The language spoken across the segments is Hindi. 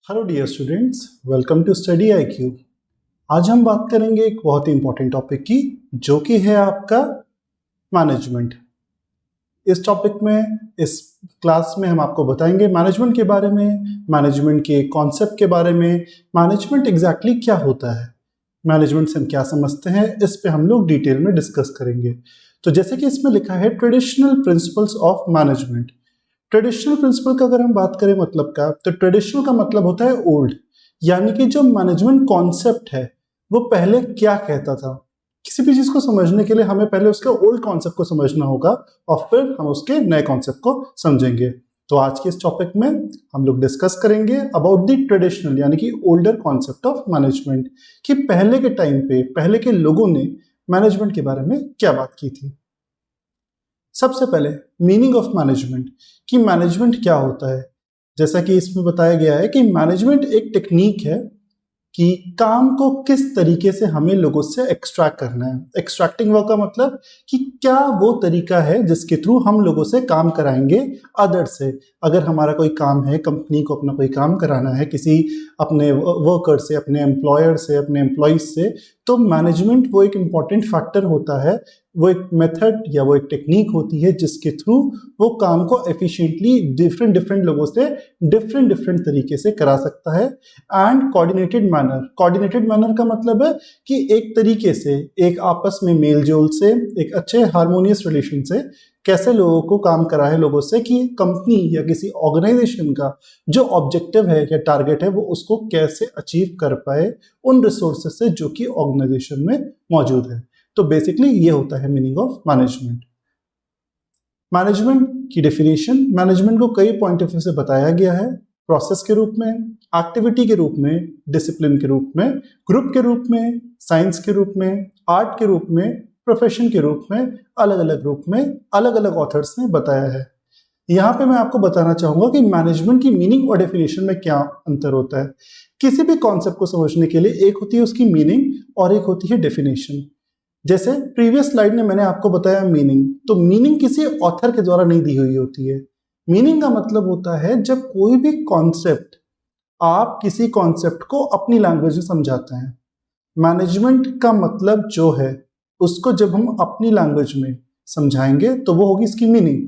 Hello dear students, welcome to study IQ। आज हम बात करेंगे एक बहुत ही इंपॉर्टेंट टॉपिक की, जो कि है आपका मैनेजमेंट। इस टॉपिक में, इस क्लास में हम आपको बताएंगे मैनेजमेंट के बारे में, मैनेजमेंट के कॉन्सेप्ट के बारे में, मैनेजमेंट एग्जैक्टली क्या होता है, मैनेजमेंट से हम क्या समझते हैं, इस पे हम लोग डिटेल में डिस्कस करेंगे। तो जैसे कि इसमें लिखा है traditional principles of management. Traditional principle का अगर हम बात करें मतलब का, तो ट्रेडिशनल का मतलब होता है ओल्ड, यानी कि जो मैनेजमेंट कॉन्सेप्ट है वो पहले क्या कहता था। किसी भी चीज को समझने के लिए हमें पहले उसके ओल्ड कॉन्सेप्ट को समझना होगा और फिर हम उसके नए कॉन्सेप्ट को समझेंगे। तो आज के इस टॉपिक में हम लोग डिस्कस करेंगे अबाउट द ट्रेडिशनल यानी कि ओल्डर कॉन्सेप्ट ऑफ मैनेजमेंट, कि पहले के टाइम पे पहले के लोगों ने मैनेजमेंट के बारे में क्या बात की थी। सबसे पहले मीनिंग ऑफ मैनेजमेंट, कि मैनेजमेंट क्या होता है। जैसा कि इसमें बताया गया है कि मैनेजमेंट एक टेक्निक है कि काम को किस तरीके से हमें लोगों से एक्सट्रैक्ट करना है। एक्सट्रैक्टिंग वर्क का मतलब कि क्या वो तरीका है जिसके थ्रू हम लोगों से काम कराएंगे अदर से। अगर हमारा कोई काम है, कंपनी को अपना कोई काम कराना है किसी अपने वर्कर से, अपने एम्प्लॉयर से, अपने एम्प्लॉइज से, तो मैनेजमेंट वो एक इम्पॉर्टेंट फैक्टर होता है। वो एक मेथड या वो एक टेक्निक होती है जिसके थ्रू वो काम को एफिशिएंटली डिफरेंट डिफरेंट लोगों से डिफरेंट डिफरेंट तरीके से करा सकता है। एंड कोऑर्डिनेटेड मैनर का मतलब है कि एक तरीके से, एक आपस में मेल जोल से, एक अच्छे हार्मोनियस रिलेशन से कैसे लोगों को काम कराए लोगों से, कि कंपनी या किसी ऑर्गेनाइजेशन का जो ऑब्जेक्टिव है या टारगेट है वो उसको कैसे अचीव कर पाए उन रिसोर्सेज से जो कि ऑर्गेनाइजेशन में मौजूद है। तो बेसिकली ये होता है मीनिंग ऑफ मैनेजमेंट। मैनेजमेंट की डेफिनेशन, मैनेजमेंट को कई पॉइंट ऑफ व्यू से बताया गया है। प्रोसेस के रूप में, एक्टिविटी के रूप में, डिसिप्लिन के रूप में, ग्रुप के रूप में, साइंस के रूप में, आर्ट के रूप में, प्रोफेशन के रूप में, अलग अलग रूप में अलग अलग ऑथर्स ने बताया है। यहाँ पे मैं आपको बताना चाहूंगा कि मैनेजमेंट की मीनिंग और डेफिनेशन में क्या अंतर होता है। किसी भी कॉन्सेप्ट को समझने के लिए एक होती है उसकी मीनिंग और एक होती है डेफिनेशन। जैसे प्रीवियस स्लाइड में मैंने आपको बताया मीनिंग, तो मीनिंग किसी ऑथर के द्वारा नहीं दी हुई होती है। मीनिंग का मतलब होता है जब कोई भी कॉन्सेप्ट, आप किसी कॉन्सेप्ट को अपनी लैंग्वेज में समझाते हैं। मैनेजमेंट का मतलब जो है उसको जब हम अपनी लैंग्वेज में समझाएंगे तो वो होगी इसकी मीनिंग।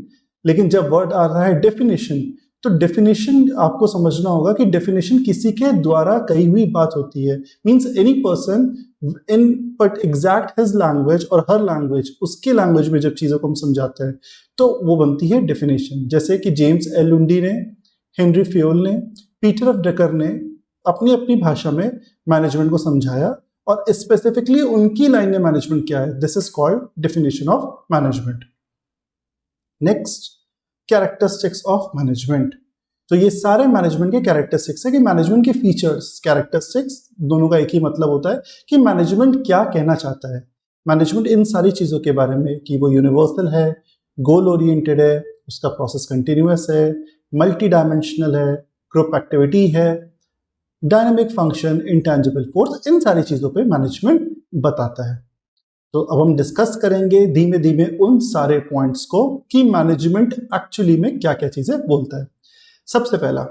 लेकिन जब वर्ड आ रहा है डेफिनेशन, तो डेफिनेशन आपको समझना होगा कि डेफिनेशन किसी के द्वारा कही हुई बात होती है। Means any person in but exact his language और हर लैंग्वेज, उसके लैंग्वेज में जब चीज़ों को हम समझाते हैं तो वो बनती है डेफिनेशन। जैसे कि जेम्स एल लुंडी ने, हेनरी फ्योल ने, पीटर ऑफ ड्रकर ने अपनी अपनी भाषा में मैनेजमेंट को समझाया, और स्पेसिफिकली उनकी लाइन में मैनेजमेंट क्या है, this is called definition of management. Next, characteristics of management. तो ये सारे मैनेजमेंट के कैरेक्टरिस्टिक्स है कि मैनेजमेंट के फीचर्स, कैरेक्टरिस्टिक्स दोनों का एक ही मतलब होता है कि मैनेजमेंट क्या कहना चाहता है। मैनेजमेंट इन सारी चीज़ों के बारे में कि वो यूनिवर्सल है, गोल ओरिएंटेड है, उसका प्रोसेस कंटिन्यूअस है, मल्टी डायमेंशनल है, ग्रुप एक्टिविटी है, डायनामिक फंक्शन, इंटेंजिबल फोर्स, इन सारी चीज़ों पे मैनेजमेंट बताता है। तो अब हम डिस्कस करेंगे धीमे धीमे उन सारे पॉइंट्स को कि मैनेजमेंट एक्चुअली में क्या क्या चीजें बोलता है। सबसे पहला,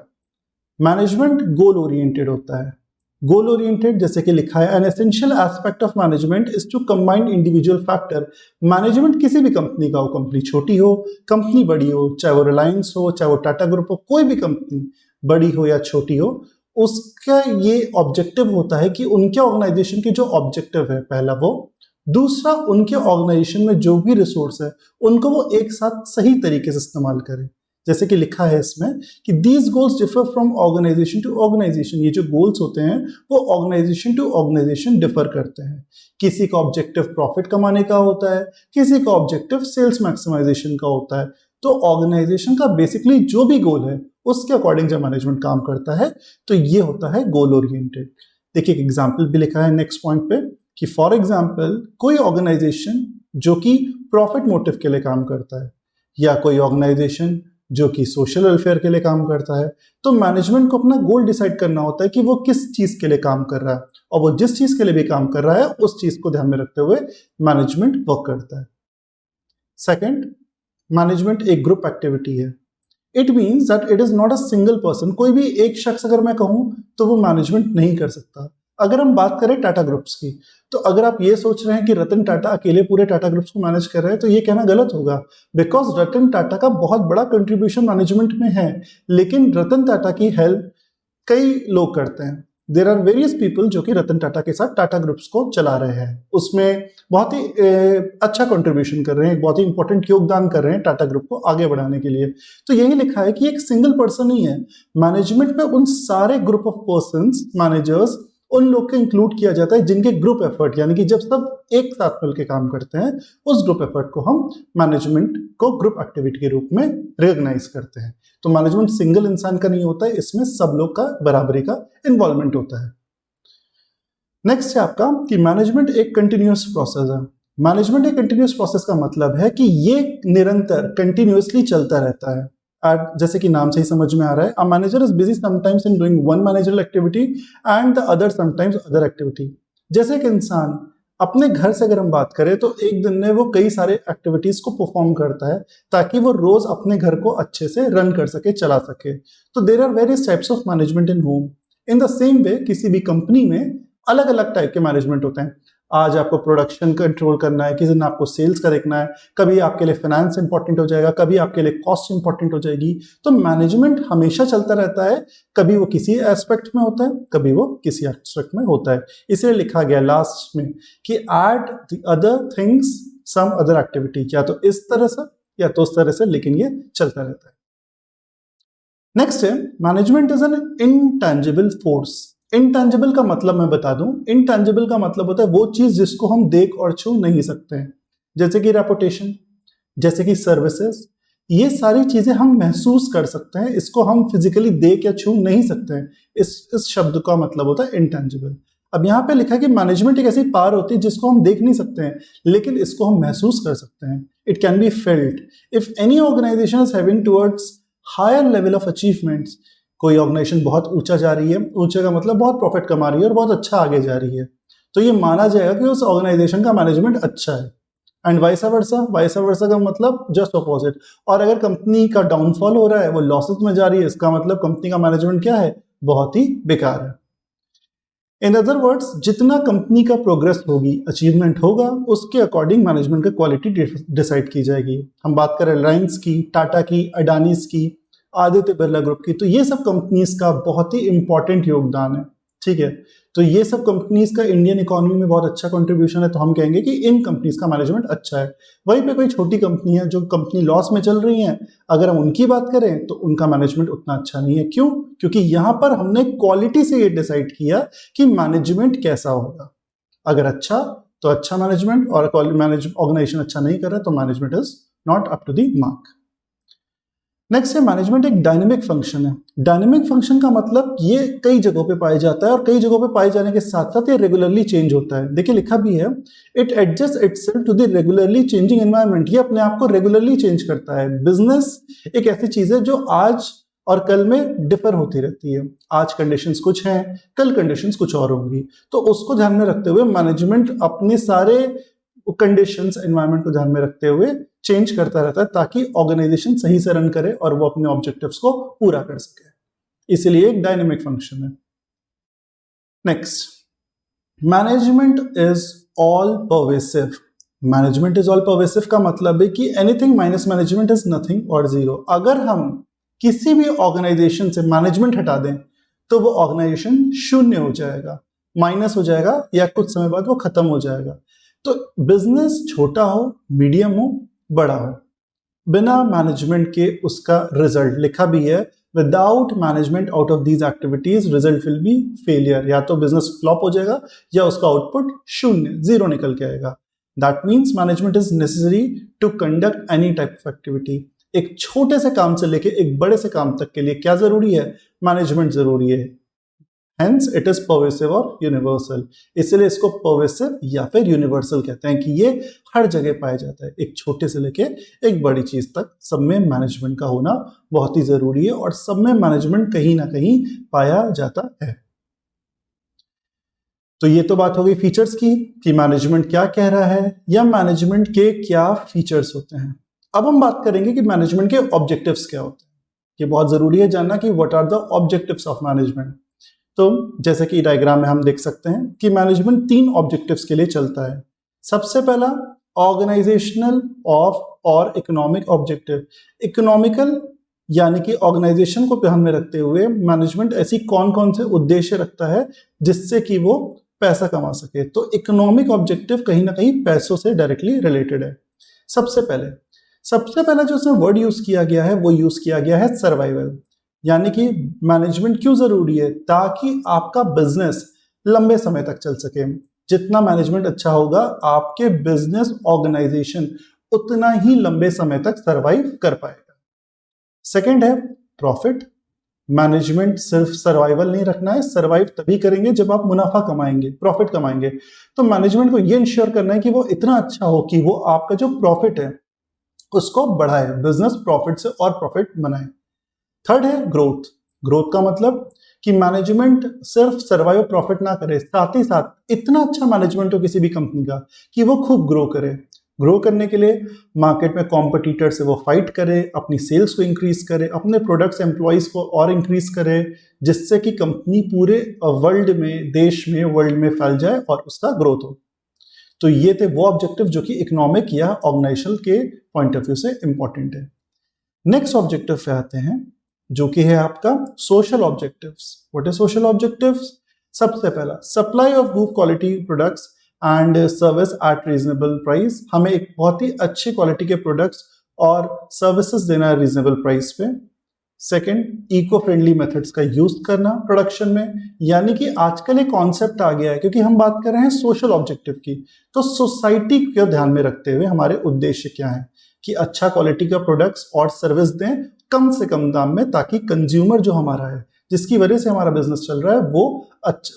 मैनेजमेंट गोल ओरिएंटेड होता है। गोल ओरिएंटेड जैसे कि लिखा है, an essential aspect of management is to combine individual factor. Management किसी भी कंपनी का हो, कंपनी छोटी हो, कंपनी बड़ी हो, चाहे वो रिलायंस हो, चाहे वो टाटा ग्रुप हो, कोई भी कंपनी बड़ी हो या छोटी हो, उसका ये ऑब्जेक्टिव होता है कि उनके ऑर्गेनाइजेशन की जो ऑब्जेक्टिव है, पहला वो, दूसरा उनके ऑर्गेनाइजेशन में जो भी रिसोर्स है उनको वो एक साथ सही तरीके से इस्तेमाल करें। जैसे कि लिखा है इसमें कि these goals differ from organisation to organisation. ये जो गोल्स होते हैं वो ऑर्गेनाइजेशन टू ऑर्गेनाइजेशन डिफर करते हैं। किसी का ऑब्जेक्टिव प्रॉफिट कमाने का होता है, किसी का ऑब्जेक्टिव सेल्स मैक्सिमाइजेशन का होता है। तो ऑर्गेनाइजेशन का बेसिकली जो भी गोल है उसके अकॉर्डिंग जब मैनेजमेंट काम करता है तो ये होता है गोल ओरिएंटेड। देखिए एक एग्जाम्पल भी लिखा है नेक्स्ट पॉइंट पे कि फॉर एग्जाम्पल कोई ऑर्गेनाइजेशन जो कि प्रॉफिट मोटिव के लिए काम करता है, या कोई ऑर्गेनाइजेशन जो कि सोशल वेलफेयर के लिए काम करता है, तो मैनेजमेंट को अपना गोल डिसाइड करना होता है कि वो किस चीज के लिए काम कर रहा है, और वो जिस चीज के लिए भी काम कर रहा है उस चीज को ध्यान में रखते हुए मैनेजमेंट वर्क करता है। सेकंड, मैनेजमेंट एक ग्रुप एक्टिविटी है। It means that it is not a single person. कोई भी एक शख्स अगर मैं कहूं तो वो मैनेजमेंट नहीं कर सकता। अगर हम बात करें टाटा ग्रुप्स की, तो अगर आप ये सोच रहे हैं कि रतन टाटा अकेले पूरे टाटा ग्रुप्स को मैनेज कर रहे हैं तो ये कहना गलत होगा, बिकॉज रतन टाटा का बहुत बड़ा कंट्रीब्यूशन मैनेजमेंट में है, लेकिन रतन टाटा की हेल्प कई लोग करते हैं। देर आर वेरियस पीपल जो कि रतन टाटा के साथ टाटा ग्रुप्स को चला रहे हैं, उसमें बहुत ही अच्छा कंट्रीब्यूशन कर रहे हैं, बहुत ही इंपॉर्टेंट योगदान कर रहे हैं टाटा ग्रुप को आगे बढ़ाने के लिए। तो यही लिखा है कि एक सिंगल पर्सन ही है मैनेजमेंट में, उन सारे ग्रुप ऑफ पर्संस मैनेजर्स उन लोग को इंक्लूड किया जाता है जिनके ग्रुप एफर्ट, यानी कि जब सब एक साथ मिलकर काम करते हैं उस ग्रुप एफर्ट को हम मैनेजमेंट को ग्रुप एक्टिविटी के रूप में रिकॉग्नाइज करते हैं। तो मैनेजमेंट सिंगल इंसान का नहीं होता है, इसमें सब लोग का बराबरी का इन्वॉल्वमेंट होता है। नेक्स्ट है आपका कि मैनेजमेंट एक कंटिन्यूअस प्रोसेस है। मैनेजमेंट एक कंटिन्यूअस प्रोसेस का मतलब है कि ये निरंतर कंटिन्यूअसली चलता रहता है। जैसे कि नाम से ही समझ में आ रहा है, a manager is busy sometimes in doing one managerial activity and the other sometimes other activity. जैसे कि इंसान अपने घर से अगर हम बात करें तो एक दिन में वो कई सारे एक्टिविटीज को परफॉर्म करता है ताकि वो रोज अपने घर को अच्छे से रन कर सके, चला सके। तो there are various types of management in home. In the same way किसी भी कंपनी में अलग अलग टाइप के मैनेजमेंट होते हैं। आज आपको प्रोडक्शन कंट्रोल करना है, किसी दिन आपको सेल्स का देखना है, कभी आपके लिए फाइनेंस इंपॉर्टेंट हो जाएगा, कभी आपके लिए कॉस्ट इंपॉर्टेंट हो जाएगी। तो मैनेजमेंट हमेशा चलता रहता है, कभी वो किसी एस्पेक्ट में होता है, कभी वो किसी एस्पेक्ट में होता है। इसलिए लिखा गया लास्ट में कि at the other things some other activity, या तो इस तरह से या तो उस तरह से, लेकिन ये चलता रहता है। नेक्स्ट है management is an intangible force. Intangible का मतलब मैं बता दूं, इनटैंजिबल का मतलब होता है वो चीज जिसको हम देख और छू नहीं सकते हैं, जैसे कि रेपुटेशन, जैसे कि सर्विसेज, ये सारी चीजें हम महसूस कर सकते हैं, इसको हम फिजिकली देख या छू नहीं सकते हैं। इस शब्द का मतलब होता है इनटैंजिबल। अब यहाँ पे लिखा है कि मैनेजमेंट एक ऐसी पावर होती है जिसको हम देख नहीं सकते हैं, लेकिन इसको हम महसूस कर सकते हैं। It can be felt. If any organisation is having towards higher level of achievements, कोई ऑर्गेनाइजेशन बहुत ऊंचा जा रही है, ऊंचे का मतलब बहुत प्रॉफिट कमा रही है और बहुत अच्छा आगे जा रही है, तो ये माना जाएगा कि उस ऑर्गेनाइजेशन का मैनेजमेंट अच्छा है। एंड वाइस वर्सा का मतलब जस्ट अपोजिट। और अगर कंपनी का डाउनफॉल हो रहा है, वो लॉसेस में जा रही है, इसका मतलब कंपनी का मैनेजमेंट क्या है, बहुत ही बेकार है। इन अदर वर्ड्स, जितना कंपनी का प्रोग्रेस होगी, अचीवमेंट होगा, उसके अकॉर्डिंग मैनेजमेंट की क्वालिटी डिसाइड की जाएगी। हम बात करें रिलायंस की, टाटा की, अडानीज की, आदित्य बिरला ग्रुप की, तो ये सब कंपनीज का बहुत ही इंपॉर्टेंट योगदान है। ठीक है, तो ये सब कंपनीज का इंडियन इकोनॉमी में बहुत अच्छा कंट्रीब्यूशन है, तो हम कहेंगे कि इन कंपनीज का मैनेजमेंट अच्छा है। वहीं पे कोई छोटी कंपनी है जो कंपनी लॉस में चल रही है, अगर हम उनकी बात करें तो उनका मैनेजमेंट उतना अच्छा नहीं है। क्यों? क्योंकि यहां पर हमने क्वालिटी से ये डिसाइड किया कि मैनेजमेंट कैसा होगा। अगर अच्छा तो अच्छा मैनेजमेंट, और ऑर्गेनाइजेशन अच्छा नहीं कर रहा तो management is not up to the mark. Next है मैनेजमेंट एक डायनेमिक फंक्शन है। डायनेमिक फंक्शन का मतलब ये कई जगहों पे पाया जाता है, और कई जगहों पे पाए जाने के साथ साथ ये रेगुलरली चेंज होता है। देखिए लिखा भी है, it adjust itself to the regularly changing environment. ये अपने आप को रेगुलरली चेंज करता है। बिजनेस एक ऐसी चीज है जो आज और कल में डिफर होती रहती है। आज कंडीशंस कुछ हैं, कल कंडीशंस कुछ और होंगी, तो उसको ध्यान में रखते हुए मैनेजमेंट अपने सारे कंडीशंस, एनवायरनमेंट को ध्यान में रखते हुए चेंज करता रहता है, ताकि ऑर्गेनाइजेशन सही से रन करे और वो अपने ऑब्जेक्टिव्स को पूरा कर सके। इसलिए एक डायनेमिक फंक्शन है। Next, management is all pervasive. Management is all pervasive का मतलब है कि anything minus management is nothing और जीरो। अगर हम किसी भी ऑर्गेनाइजेशन से मैनेजमेंट हटा दें तो वो ऑर्गेनाइजेशन शून्य हो जाएगा, माइनस हो जाएगा, या कुछ समय बाद वो खत्म हो जाएगा। तो बिजनेस छोटा हो, मीडियम हो, बड़ा हो, बिना मैनेजमेंट के उसका रिजल्ट लिखा भी है, without management out of these activities result will be failure. या तो बिजनेस फ्लॉप हो जाएगा या उसका आउटपुट शून्य, जीरो निकल के आएगा। That means management is necessary to conduct any type of activity. एक छोटे से काम से लेके एक बड़े से काम तक के लिए क्या जरूरी है, मैनेजमेंट जरूरी है। Hence it is pervasive और यूनिवर्सल। इसलिए इसको pervasive या फिर यूनिवर्सल कहते हैं कि ये हर जगह पाया जाता है, एक छोटे से लेके एक बड़ी चीज तक सब में मैनेजमेंट का होना बहुत ही जरूरी है, और सब में मैनेजमेंट कहीं ना कहीं पाया जाता है। तो ये तो बात हो गई फीचर्स की कि मैनेजमेंट क्या कह रहा है या मैनेजमेंट के क्या फीचर्स होते हैं। अब हम बात करेंगे कि मैनेजमेंट के ऑब्जेक्टिव्स क्या होते हैं। कि बहुत ज़रूरी है जानना कि what are the objectives of management. तो जैसे कि डायग्राम में हम देख सकते हैं कि मैनेजमेंट 3 ऑब्जेक्टिव्स के लिए चलता है। सबसे पहला ऑर्गेनाइजेशनल ऑफ और इकोनॉमिक ऑब्जेक्टिव। इकोनॉमिकल यानी कि ऑर्गेनाइजेशन को ध्यान में रखते हुए मैनेजमेंट ऐसी कौन कौन से उद्देश्य रखता है जिससे कि वो पैसा कमा सके। तो इकोनॉमिक ऑब्जेक्टिव कहीं ना कहीं पैसों से डायरेक्टली रिलेटेड है। सबसे पहला जो इसमें वर्ड यूज किया गया है वो यूज किया गया है सर्वाइवल, यानी कि मैनेजमेंट क्यों जरूरी है, ताकि आपका बिजनेस लंबे समय तक चल सके। जितना मैनेजमेंट अच्छा होगा आपके बिजनेस ऑर्गेनाइजेशन उतना ही लंबे समय तक सर्वाइव कर पाएगा। सेकंड है प्रॉफिट। मैनेजमेंट सिर्फ सर्वाइवल नहीं रखना है, सर्वाइव तभी करेंगे जब आप मुनाफा कमाएंगे, प्रॉफिट कमाएंगे। तो मैनेजमेंट को यह इंश्योर करना है कि वो इतना अच्छा हो कि वो आपका जो प्रॉफिट है उसको बढ़ाए, बिजनेस प्रॉफिट से और प्रॉफिट बनाए। थर्ड है ग्रोथ। ग्रोथ का मतलब कि मैनेजमेंट सिर्फ सर्वाइव प्रॉफिट ना करे, साथ ही साथ इतना अच्छा मैनेजमेंट हो किसी भी कंपनी का कि वो खूब ग्रो करे। ग्रो करने के लिए मार्केट में कॉम्पिटिटर से वो फाइट करे, अपनी सेल्स को इंक्रीज करे, अपने प्रोडक्ट्स एम्प्लॉयज को और इंक्रीज करे, जिससे कि कंपनी पूरे वर्ल्ड में, देश में, वर्ल्ड में फैल जाए और उसका ग्रोथ हो। तो ये थे वो ऑब्जेक्टिव जो कि इकोनॉमिक या ऑर्गेनाइजेशन के पॉइंट ऑफ व्यू से इंपॉर्टेंट है। नेक्स्ट ऑब्जेक्टिव पे आते हैं जो कि है आपका social objectives. What is social objectives? सबसे पहला supply of good quality products and service eight reasonable price. हमें एक बहुत ही अच्छी क्वालिटी के प्रोडक्ट्स और सर्विसेज देना है रीजनेबल प्राइस पे। सेकंड इको फ्रेंडली मेथड्स का यूज करना प्रोडक्शन में, यानी कि आजकल एक कॉन्सेप्ट आ गया है, क्योंकि हम बात कर रहे हैं सोशल ऑब्जेक्टिव की, तो सोसाइटी को ध्यान में रखते हुए हमारे उद्देश्य क्या है कि अच्छा क्वालिटी का प्रोडक्ट्स और सर्विस दें कम से कम दाम में, ताकि कंज्यूमर जो हमारा है, जिसकी वजह से हमारा बिजनेस चल रहा है,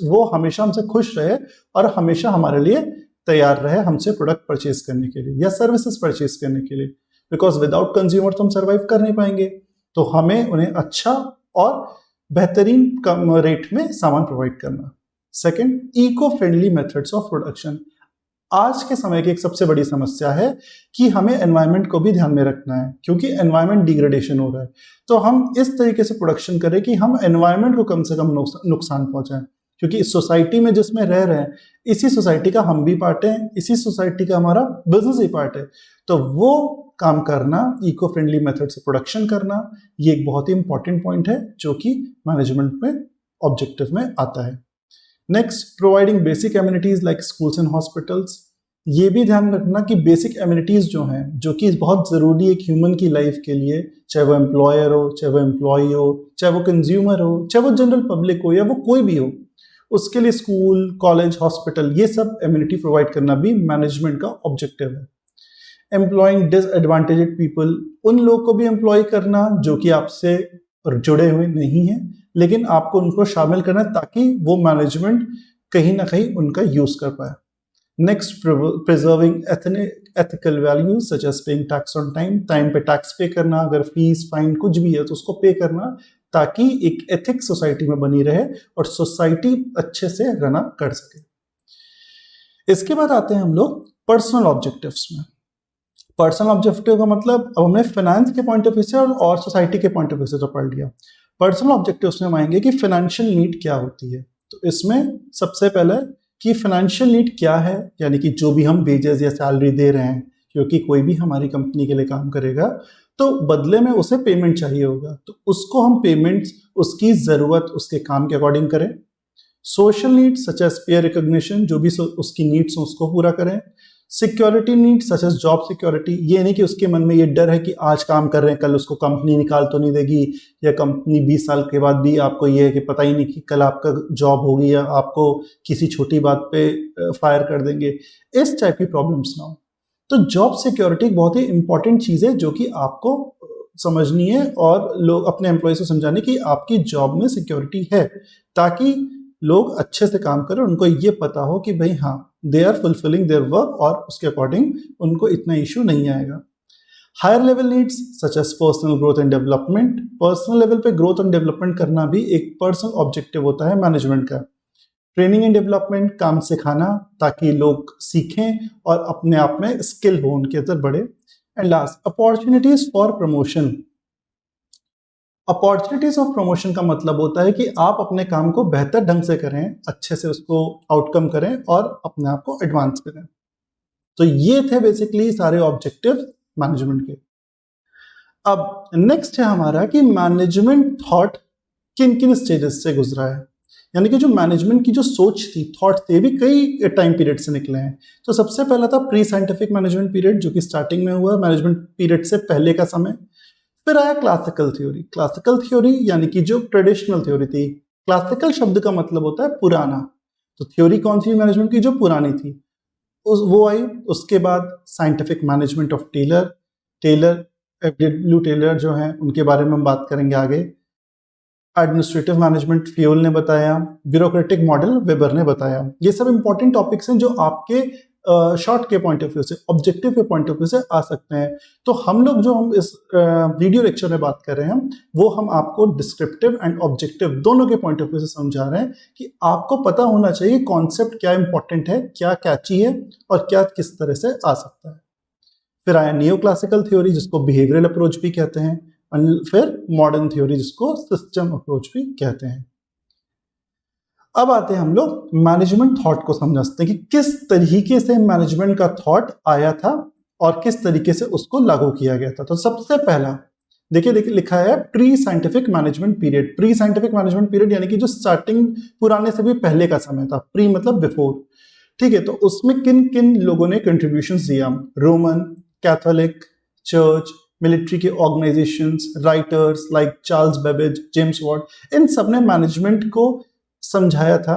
वो हमेशा हमसे खुश रहे और हमेशा हमारे लिए तैयार रहे हमसे प्रोडक्ट परचेज करने के लिए या सर्विसेज परचेज करने के लिए। बिकॉज विदाउट कंज्यूमर तो हम सर्वाइव कर नहीं पाएंगे। तो हमें उन्हें अच्छा और बेहतरीन कम रेट में सामान प्रोवाइड करना। Second eco friendly methods of production. आज के समय की एक सबसे बड़ी समस्या है कि हमें एनवायरनमेंट को भी ध्यान में रखना है, क्योंकि एनवायरनमेंट डिग्रेडेशन हो रहा है। तो हम इस तरीके से प्रोडक्शन करें कि हम एनवायरनमेंट को कम से कम नुकसान पहुंचाएं, क्योंकि इस सोसाइटी में जिसमें रह रहे हैं, इसी सोसाइटी का हम भी पार्ट है, इसी सोसाइटी का हमारा बिजनेस ही पार्ट है। तो वो काम करना, इको फ्रेंडली मेथड से प्रोडक्शन करना, ये एक बहुत ही इंपॉर्टेंट पॉइंट है जो कि मैनेजमेंट में ऑब्जेक्टिव में आता है। Next providing basic amenities like schools and hospitals. ये भी ध्यान रखना कि बेसिक एमिनिटीज जो हैं, जो कि बहुत ज़रूरी है एक ह्यूमन की लाइफ के लिए, चाहे वो एम्प्लॉयर हो, चाहे वो एम्प्लॉय हो, चाहे वो कंज्यूमर हो, चाहे वो जनरल पब्लिक हो, या वो कोई भी हो, उसके लिए स्कूल, कॉलेज, हॉस्पिटल, ये सब एमिनिटी प्रोवाइड करना भी मैनेजमेंट का ऑब्जेक्टिव है। एम्प्लॉइंग डिसएडवांटेजेड पीपल, उन लोग को भी एम्प्लॉय करना जो कि आपसे जुड़े हुए नहीं हैं, लेकिन आपको उनको शामिल करना ताकि वो मैनेजमेंट कहीं ना कहीं उनका यूज कर पाए। Next preserving ethical values such as paying tax on time. Time पे टैक्स पे करना, अगर फीस फाइन कुछ भी है तो उसको पे करना, ताकि एक एथिक्स सोसाइटी में बनी रहे और सोसाइटी अच्छे से रन कर सके। इसके बाद आते हैं हम लोग पर्सनल ऑब्जेक्टिव्स में। पर्सनल ऑब्जेक्टिव का मतलब अब हमने फाइनेंस के पॉइंट ऑफ व्यू से और सोसाइटी के पॉइंट ऑफ व्यू से तो पढ़ लिया। पर्सनल ऑब्जेक्टिव्स में हम आएंगे कि फाइनेंशियल नीड क्या होती है। तो इसमें सबसे पहले कि फाइनेंशियल नीड क्या है, यानी कि जो भी हम वेजेस या सैलरी दे रहे हैं, क्योंकि कोई भी हमारी कंपनी के लिए काम करेगा तो बदले में उसे पेमेंट चाहिए होगा, तो उसको हम पेमेंट्स उसकी ज़रूरत, उसके काम के अकॉर्डिंग करें। Social needs such as peer recognition, जो भी उसकी नीड्स हैं उसको पूरा करें। Security needs such as job security, ये नहीं कि उसके मन में ये डर है कि आज काम कर रहे हैं कल उसको कंपनी निकाल तो नहीं देगी, या कंपनी 20 साल के बाद भी आपको ये है कि पता ही नहीं कि कल आपका जॉब होगी या आपको किसी छोटी बात पे फायर कर देंगे, इस टाइप की प्रॉब्लम्स ना हो। तो जॉब सिक्योरिटी एक बहुत ही इंपॉर्टेंट चीज़ है जो कि आपको समझनी है और लोग अपने एम्प्लॉयज को समझाने की आपकी जॉब में सिक्योरिटी है, ताकि लोग अच्छे से काम करें, उनको ये पता हो कि भाई हाँ they are fulfilling their work और उसके अकॉर्डिंग उनको इतना इशू नहीं आएगा। Higher level needs such as personal growth and development, personal level पे ग्रोथ एंड डेवलपमेंट करना भी एक पर्सनल ऑब्जेक्टिव होता है मैनेजमेंट का। ट्रेनिंग एंड डेवलपमेंट, काम सिखाना ताकि लोग सीखें और अपने आप में स्किल हो उनके अंदर बढ़े। And last opportunities for promotion. Opportunities of promotion का मतलब होता है कि आप अपने काम को बेहतर ढंग से करें, अच्छे से उसको आउटकम करें और अपने आप को एडवांस करें। तो ये थे बेसिकली सारे ऑब्जेक्टिव मैनेजमेंट के। अब नेक्स्ट है हमारा कि मैनेजमेंट थॉट किन किन स्टेजेस से गुजरा है, यानी कि जो मैनेजमेंट की जो सोच थी, थॉट थे, भी कई टाइम पीरियड से निकले हैं। तो सबसे पहला था प्री साइंटिफिक मैनेजमेंट पीरियड, जो कि स्टार्टिंग में हुआ मैनेजमेंट पीरियड से पहले का समय। फिर आया क्लासिकल थ्योरी। क्लासिकल थ्योरी यानी कि जो ट्रेडिशनल थ्योरी थी। क्लासिकल शब्द का मतलब होता है पुराना। तो थ्योरी कौन सी मैनेजमेंट की? जो पुरानी थी, वो आई। उसके बाद scientific management of Taylor FW Taylor जो हैं उनके बारे में हम बात करेंगे आगे। एडमिनिस्ट्रेटिव मैनेजमेंट फ्यूल ने बताया, ब्यूरोक्रेटिक मॉडल वेबर ने बताया। ये सब इंपॉर्टेंट टॉपिक्स हैं जो आपके शॉर्ट के पॉइंट ऑफ व्यू से, ऑब्जेक्टिव के पॉइंट ऑफ व्यू से आ सकते हैं। तो हम लोग जो हम इस वीडियो लेक्चर में बात कर रहे हैं, वो हम आपको डिस्क्रिप्टिव एंड ऑब्जेक्टिव दोनों के पॉइंट ऑफ व्यू से समझा रहे हैं कि आपको पता होना चाहिए कॉन्सेप्ट क्या इंपॉर्टेंट है, क्या कैची है और क्या किस तरह से आ सकता है। फिर आया नियो क्लासिकल थ्योरी, जिसको बिहेवियरल अप्रोच भी कहते हैं, और फिर मॉडर्न थ्योरी, जिसको सिस्टम अप्रोच भी कहते हैं। अब आते हैं हम लोग मैनेजमेंट थॉट को समझते हैं कि किस तरीके से मैनेजमेंट का थॉट आया था और किस तरीके से उसको लागू किया गया था। तो सबसे पहला देखिए लिखा है pre scientific management period. Pre scientific management period यानी कि जो स्टार्टिंग पुराने से भी पहले का समय था। प्री मतलब बिफोर, ठीक है। तो उसमें किन किन लोगों ने कंट्रीब्यूशंस दिया? रोमन कैथोलिक चर्च, मिलिट्री के organizations, writers like Charles Babbage, James Watt, इन सब ने मैनेजमेंट को समझाया था।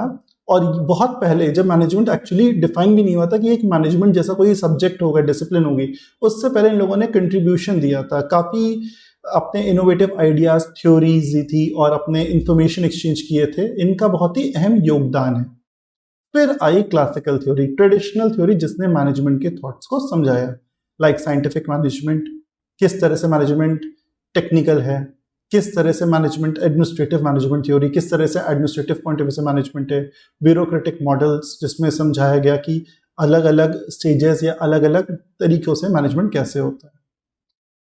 और बहुत पहले जब मैनेजमेंट एक्चुअली डिफाइन भी नहीं हुआ था कि एक मैनेजमेंट जैसा कोई सब्जेक्ट होगा, डिसिप्लिन होगी, उससे पहले इन लोगों ने कंट्रीब्यूशन दिया था, काफ़ी अपने इनोवेटिव आइडियाज, थ्योरीज दी थी और अपने इंफॉर्मेशन एक्सचेंज किए थे। इनका बहुत ही अहम योगदान है। फिर आई क्लासिकल थ्योरी, ट्रेडिशनल थ्योरी, जिसने मैनेजमेंट के थॉट्स को समझाया, लाइक साइंटिफिक मैनेजमेंट, किस तरह से मैनेजमेंट टेक्निकल है, किस तरह से मैनेजमेंट, एडमिनिस्ट्रेटिव मैनेजमेंट थ्योरी, किस तरह से एडमिनिस्ट्रेटिव पॉइंट ऑफ व्यू से मैनेजमेंट है, ब्यूरोक्रेटिक मॉडल्स, जिसमें समझाया गया कि अलग अलग स्टेजेस या अलग अलग तरीकों से मैनेजमेंट कैसे होता है।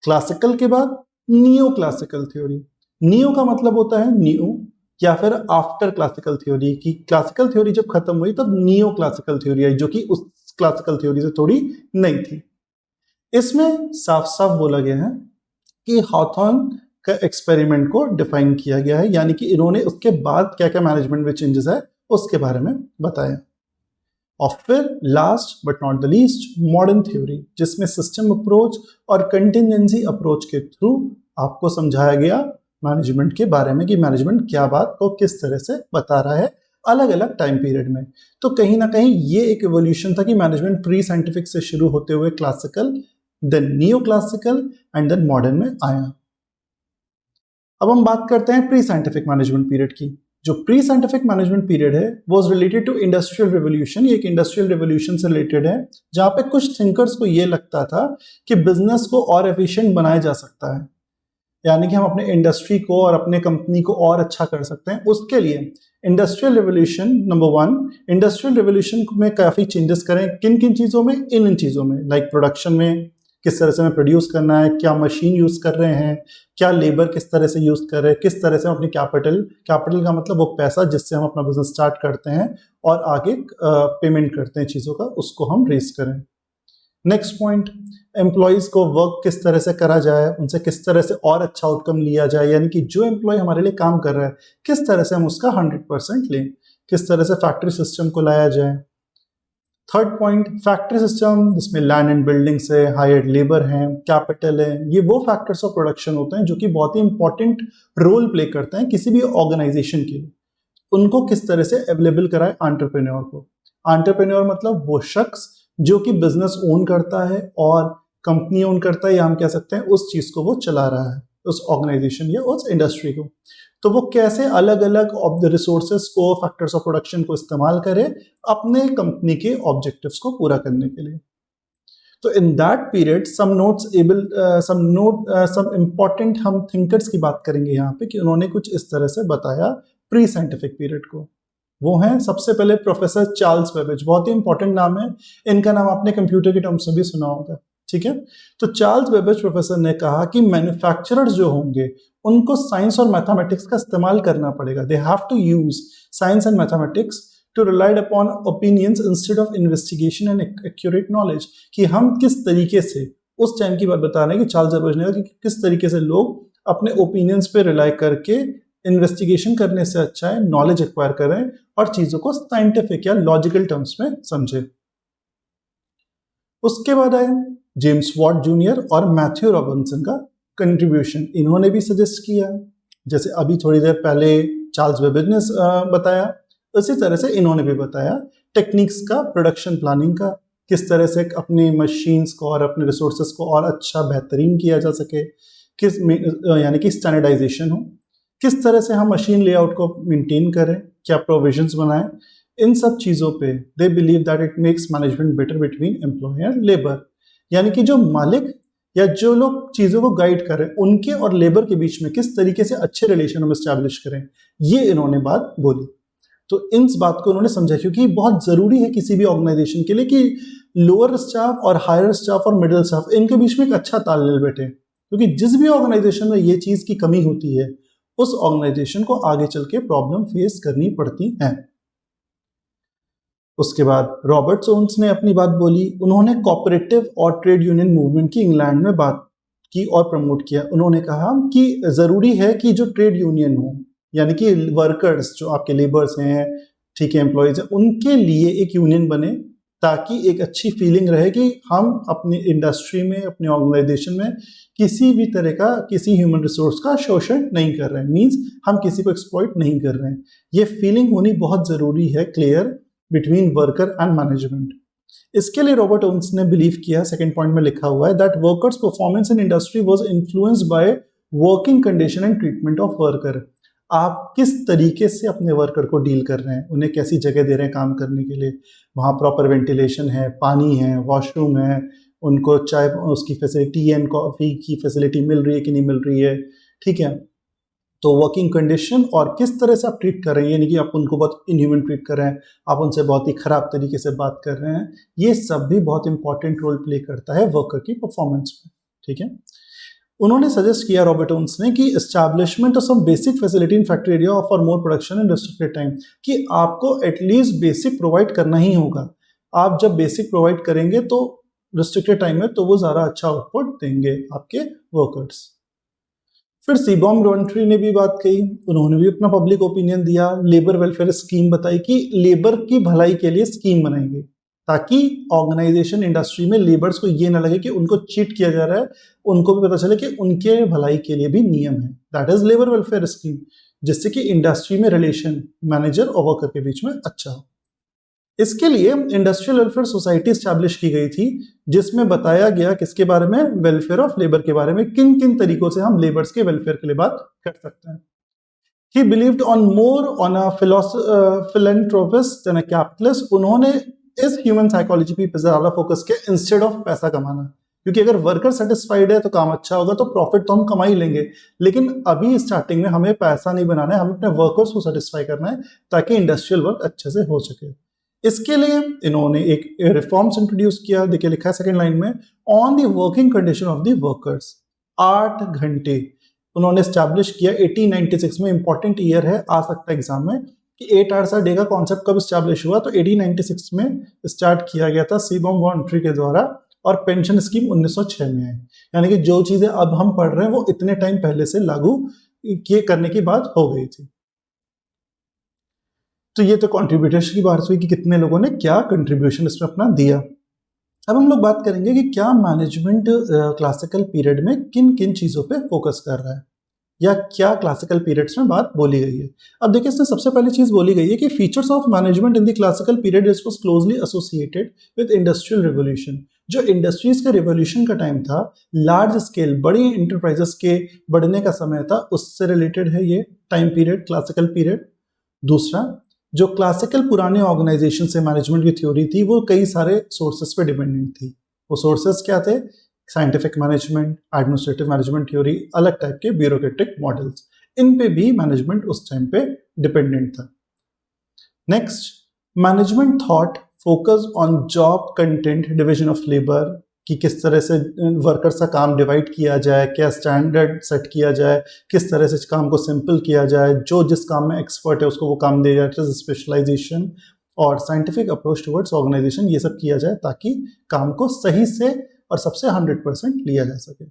क्लासिकल के बाद नियो क्लासिकल थ्योरी। नियो का मतलब होता है न्यू या फिर आफ्टर क्लासिकल थ्योरी की। क्लासिकल थ्योरी जब खत्म हुई तब नियो क्लासिकल थ्योरी आई, जो कि उस क्लासिकल थ्योरी से थोड़ी नई थी। इसमें साफ साफ बोला गया है कि हॉथॉर्न का एक्सपेरिमेंट को डिफाइन किया गया है, यानी कि इन्होंने उसके बाद क्या क्या मैनेजमेंट में चेंजेस है उसके बारे में बताया। और फिर last but not the least modern theory, जिसमें सिस्टम अप्रोच और कंटिजेंसी अप्रोच के थ्रू आपको समझाया गया मैनेजमेंट के बारे में कि मैनेजमेंट क्या बात को किस तरह से बता रहा है अलग अलग टाइम पीरियड में। तो कहीं ना कहीं ये एक एवोल्यूशन था कि मैनेजमेंट प्री साइंटिफिक से शुरू होते हुए classical, then neo classical and then modern में आया। अब हम बात करते हैं प्री साइंटिफिक मैनेजमेंट पीरियड की। जो प्री साइंटिफिक मैनेजमेंट पीरियड है was related to industrial revolution. ये एक इंडस्ट्रियल रिवोल्यूशन से रिलेटेड है, जहां पे कुछ थिंकर्स को ये लगता था कि बिजनेस को और एफिशिएंट बनाया जा सकता है, यानी कि हम अपने इंडस्ट्री को और अपने कंपनी को और अच्छा कर सकते हैं। उसके लिए industrial revolution, number 1, industrial revolution में काफ़ी चेंजेस करें। किन किन चीज़ों में? इन चीज़ों में, लाइक प्रोडक्शन में किस तरह से हमें प्रोड्यूस करना है, क्या मशीन यूज़ कर रहे हैं, क्या लेबर किस तरह से यूज़ कर रहे हैं, किस तरह से हम अपनी कैपिटल का मतलब वो पैसा जिससे हम अपना बिजनेस स्टार्ट करते हैं और आगे पेमेंट करते हैं चीज़ों का, उसको हम रेस करें। नेक्स्ट पॉइंट, एम्प्लॉयज़ को वर्क किस तरह से करा जाए, उनसे किस तरह से और अच्छा आउटकम लिया जाए, यानी कि जो एम्प्लॉय हमारे लिए काम कर रहा है किस तरह से हम उसका 100% लें, किस तरह से फैक्ट्री सिस्टम को लाया जाए। थर्ड पॉइंट, फैक्ट्री सिस्टम जिसमें लैंड एंड बिल्डिंग्स है, हायर्ड लेबर हैं, कैपिटल है, ये वो फैक्टर्स ऑफ प्रोडक्शन होते हैं जो कि बहुत ही इंपॉर्टेंट रोल प्ले करते हैं किसी भी ऑर्गेनाइजेशन के लिए। उनको किस तरह से अवेलेबल कराए एंटरप्रेन्योर को। एंटरप्रेन्योर मतलब वो शख्स जो कि बिजनेस ओन करता है और कंपनी ओन करता है, या हम कह सकते हैं उस चीज को वो चला रहा है, उस ऑर्गेनाइजेशन या उस इंडस्ट्री को। तो वो कैसे अलग अलग ऑफ द रिसोर्सेज को, फैक्टर्स ऑफ प्रोडक्शन को इस्तेमाल करे अपने कंपनी के ऑब्जेक्टिव्स को पूरा करने के लिए। तो in that period some important हम थिंकर्स की बात करेंगे यहाँ पे कि उन्होंने कुछ इस तरह से बताया प्री साइंटिफिक पीरियड को। वो हैं सबसे पहले प्रोफेसर चार्ल्स बेबेज, बहुत ही इंपॉर्टेंट नाम है, इनका नाम आपने कंप्यूटर के टर्म्स में भी सुना होगा, ठीक है। तो चार्ल्स बेबेज प्रोफेसर ने कहा कि मैन्युफैक्चरर्स जो होंगे उनको साइंस और मैथमेटिक्स का इस्तेमाल करना पड़ेगा. They have to use science and mathematics to relied upon opinions instead of investigation and accurate knowledge. कि हम किस तरीके से, उस टाइम की बात बता रहे हैं कि चार्ल्स बैबेज ने, कि किस तरीके से लोग अपने ओपिनियंस पे रिलाई करके इन्वेस्टिगेशन करने से अच्छा है नॉलेज एक्वायर करें और चीजों को साइंटिफिक या लॉजिकल टर्म्स में समझे. उसके बाद आए जेम्स वॉट जूनियर और मैथ्यू रॉबिन्सन का कंट्रीब्यूशन. इन्होंने भी सजेस्ट किया, जैसे अभी थोड़ी देर पहले चार्ल्स बेबेज ने बताया, उसी तरह से इन्होंने भी बताया टेक्निक्स का, प्रोडक्शन प्लानिंग का, किस तरह से अपनी मशीन्स को और अपने रिसोर्सेज को और अच्छा बेहतरीन किया जा सके, किस यानी कि स्टैंडर्डाइजेशन हो, किस तरह से हम मशीन लेआउट को मेंटेन करें, क्या प्रोविजंस बनाएं. इन सब चीज़ों पे they believe that it makes management better between employ and labour. यानी कि जो मालिक या जो लोग चीज़ों को गाइड करें, उनके और लेबर के बीच में किस तरीके से अच्छे रिलेशन हम एस्टैब्लिश करें, ये इन्होंने बात बोली. तो इन बात को उन्होंने समझा, क्योंकि बहुत ज़रूरी है किसी भी ऑर्गेनाइजेशन के लिए कि लोअर स्टाफ और हायर स्टाफ और मिडिल स्टाफ, इनके बीच में एक अच्छा तालमेल बैठे. क्योंकि जिस भी ऑर्गेनाइजेशन में ये चीज़ की कमी होती है, उस ऑर्गेनाइजेशन को आगे चल के प्रॉब्लम फेस करनी पड़ती है. उसके बाद रॉबर्ट सोन्स ने अपनी बात बोली. उन्होंने कोऑपरेटिव और ट्रेड यूनियन मूवमेंट की इंग्लैंड में बात की और प्रमोट किया. उन्होंने कहा कि ज़रूरी है कि जो ट्रेड यूनियन हो, यानी कि वर्कर्स जो आपके लेबर्स हैं, ठीक है, एम्प्लॉयज़ हैं, उनके लिए एक यूनियन बने, ताकि एक अच्छी फीलिंग रहे कि हम अपनी इंडस्ट्री में, अपने ऑर्गेनाइजेशन में किसी भी तरह का, किसी ह्यूमन रिसोर्स का शोषण नहीं कर रहे हैं. मीन्स हम किसी को एक्सप्लॉइट नहीं कर रहे हैं. ये फीलिंग होनी बहुत ज़रूरी है, clear between worker and management. इसके लिए रॉबर्ट ओन्स ने बिलीव किया, सेकंड पॉइंट में लिखा हुआ है, that workers performance in industry was influenced by working condition and treatment of worker. आप किस तरीके से अपने वर्कर को डील कर रहे हैं, उन्हें कैसी जगह दे रहे हैं काम करने के लिए, वहाँ प्रॉपर वेंटिलेशन है, पानी है, वॉशरूम है, उनको चाय उसकी फैसिलिटी एंड कॉफ़ी की फैसिलिटी मिल रही है कि नहीं मिल रही है, ठीक है. तो वर्किंग कंडीशन और किस तरह से आप ट्रीट कर रहे हैं, यानी कि आप उनको बहुत इनह्यूमन ट्रीट कर रहे हैं, आप उनसे बहुत ही ख़राब तरीके से बात कर रहे हैं, ये सब भी बहुत इंपॉर्टेंट रोल प्ले करता है वर्कर की परफॉर्मेंस में. ठीक है. उन्होंने सजेस्ट किया, रॉबर्ट ओन्स ने, कि establishment of some basic facility in factory area for more production in restricted time. कि आपको एटलीस्ट बेसिक प्रोवाइड करना ही होगा. आप जब बेसिक प्रोवाइड करेंगे तो रिस्ट्रिक्टेड टाइम में, तो वो ज़्यादा अच्छा आउटपुट देंगे आपके वर्कर्स. फिर सीबॉम रॉन्ट्री ने भी बात कही. उन्होंने भी अपना पब्लिक ओपिनियन दिया, लेबर वेलफेयर स्कीम बताई कि लेबर की भलाई के लिए स्कीम बनाएंगे, ताकि ऑर्गेनाइजेशन इंडस्ट्री में लेबर्स को ये ना लगे कि उनको चीट किया जा रहा है, उनको भी पता चले कि उनके भलाई के लिए भी नियम है. That is labour welfare scheme, जिससे कि इंडस्ट्री में रिलेशन मैनेजर और वर्कर के बीच में अच्छा हो. इसके लिए इंडस्ट्रियल वेलफेयर सोसाइटी स्टैब्लिश की गई थी, जिसमें बताया गया किसके बारे में, वेलफेयर ऑफ लेबर के बारे में, किन किन तरीकों से हम लेबर्स के वेलफेयर के लिए बात कर सकते हैं. He believed on more on a philanthropist than a capitalist. उन्होंने इस ह्यूमन साइकोलॉजी पे ज्यादा फोकस किया इंस्टेड ऑफ पैसा कमाना. क्योंकि अगर वर्कर सेटिस्फाइड है तो काम अच्छा होगा, तो प्रॉफिट तो हम कमा ही लेंगे. लेकिन अभी स्टार्टिंग में हमें पैसा नहीं बनाना है, हमें अपने वर्कर्स को सेटिस्फाई करना है, ताकि इंडस्ट्रियल वर्क अच्छे से हो सके. इसके लिए इन्होंने एक रिफॉर्म्स इंट्रोड्यूस किया. देखिए लिखा है सेकंड लाइन में, on the working condition of the workers. 8 घंटे उन्होंने स्टैब्लिश किया 1896 में. इंपॉर्टेंट ईयर है, आ सकता है एग्जाम में, कि 8 आवर्स अ डे का कॉन्सेप्ट कब स्टैब्लिश हुआ. तो 1896 में स्टार्ट किया गया था सीबॉम रॉन्ट्री के द्वारा, और पेंशन स्कीम 1906 में है. यानी कि जो चीजें अब हम पढ़ रहे हैं वो इतने टाइम पहले से लागू किए करने की बात हो गई थी. तो ये तो कंट्रीब्यूटर्स की बात हुई कि कितने लोगों ने क्या कंट्रीब्यूशन इसमें अपना दिया. अब हम लोग बात करेंगे कि क्या मैनेजमेंट क्लासिकल पीरियड में किन किन चीज़ों पे फोकस कर रहा है, या क्या क्लासिकल पीरियड्स में बात बोली गई है. अब देखिए, इसमें सबसे पहली चीज़ बोली गई है कि features of management in the classical period is was closely associated with industrial revolution. जो इंडस्ट्रीज का रिवोल्यूशन का टाइम था, लार्ज स्केल बड़ी इंटरप्राइजेस के बढ़ने का समय था, उससे रिलेटेड है ये टाइम पीरियड, क्लासिकल पीरियड. दूसरा, जो क्लासिकल पुराने ऑर्गेनाइजेशन से मैनेजमेंट की थ्योरी थी, वो कई सारे सोर्सेस पे डिपेंडेंट थी. वो सोर्सेस क्या थे? Scientific management, administrative management theory, अलग टाइप के ब्यूरोक्रेटिक मॉडल्स, इन पे भी मैनेजमेंट उस टाइम पे डिपेंडेंट था. Next, management thought focus on job content, division of labour, कि किस तरह से वर्कर्स का काम डिवाइड किया जाए, क्या स्टैंडर्ड सेट किया जाए, किस तरह से काम को सिंपल किया जाए, जो जिस काम में एक्सपर्ट है उसको वो काम दिया जाए, स्पेशलाइजेशन और साइंटिफिक अप्रोच टुवर्ड्स ऑर्गेनाइजेशन, ये सब किया जाए ताकि काम को सही से और सबसे 100% लिया जा सके।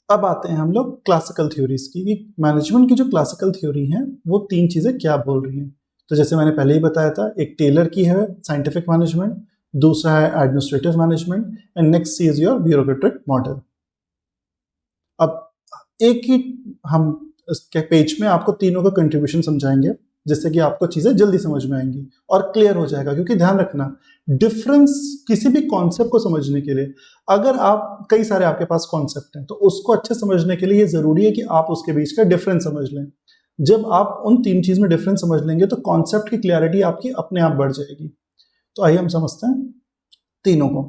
अब आते हैं हम लोग क्लासिकल थ्योरीज की। मैनेजमेंट की जो क्लासिकल थ्योरी है वो 3 चीज़ें क्या बोल रही हैं। तो जैसे मैंने पहले ही बताया था, एक टेलर की है साइंटिफिक मैनेजमेंट, दूसरा है administrative management and next is your bureaucratic model. अब एक ही हम इसके पेज में आपको तीनों का कंट्रीब्यूशन समझाएंगे जिससे कि आपको चीज़ें जल्दी समझ में आएंगी और क्लियर हो जाएगा। क्योंकि ध्यान रखना, डिफरेंस किसी भी कॉन्सेप्ट को समझने के लिए, अगर आप कई सारे आपके पास कॉन्सेप्ट हैं तो उसको अच्छे समझने के लिए ये जरूरी है कि आप उसके बीच का डिफरेंस समझ लें। जब आप उन 3 चीज में डिफरेंस समझ लेंगे तो कॉन्सेप्ट की क्लैरिटी आपकी अपने आप बढ़ जाएगी। तो आइए हम समझते हैं तीनों को,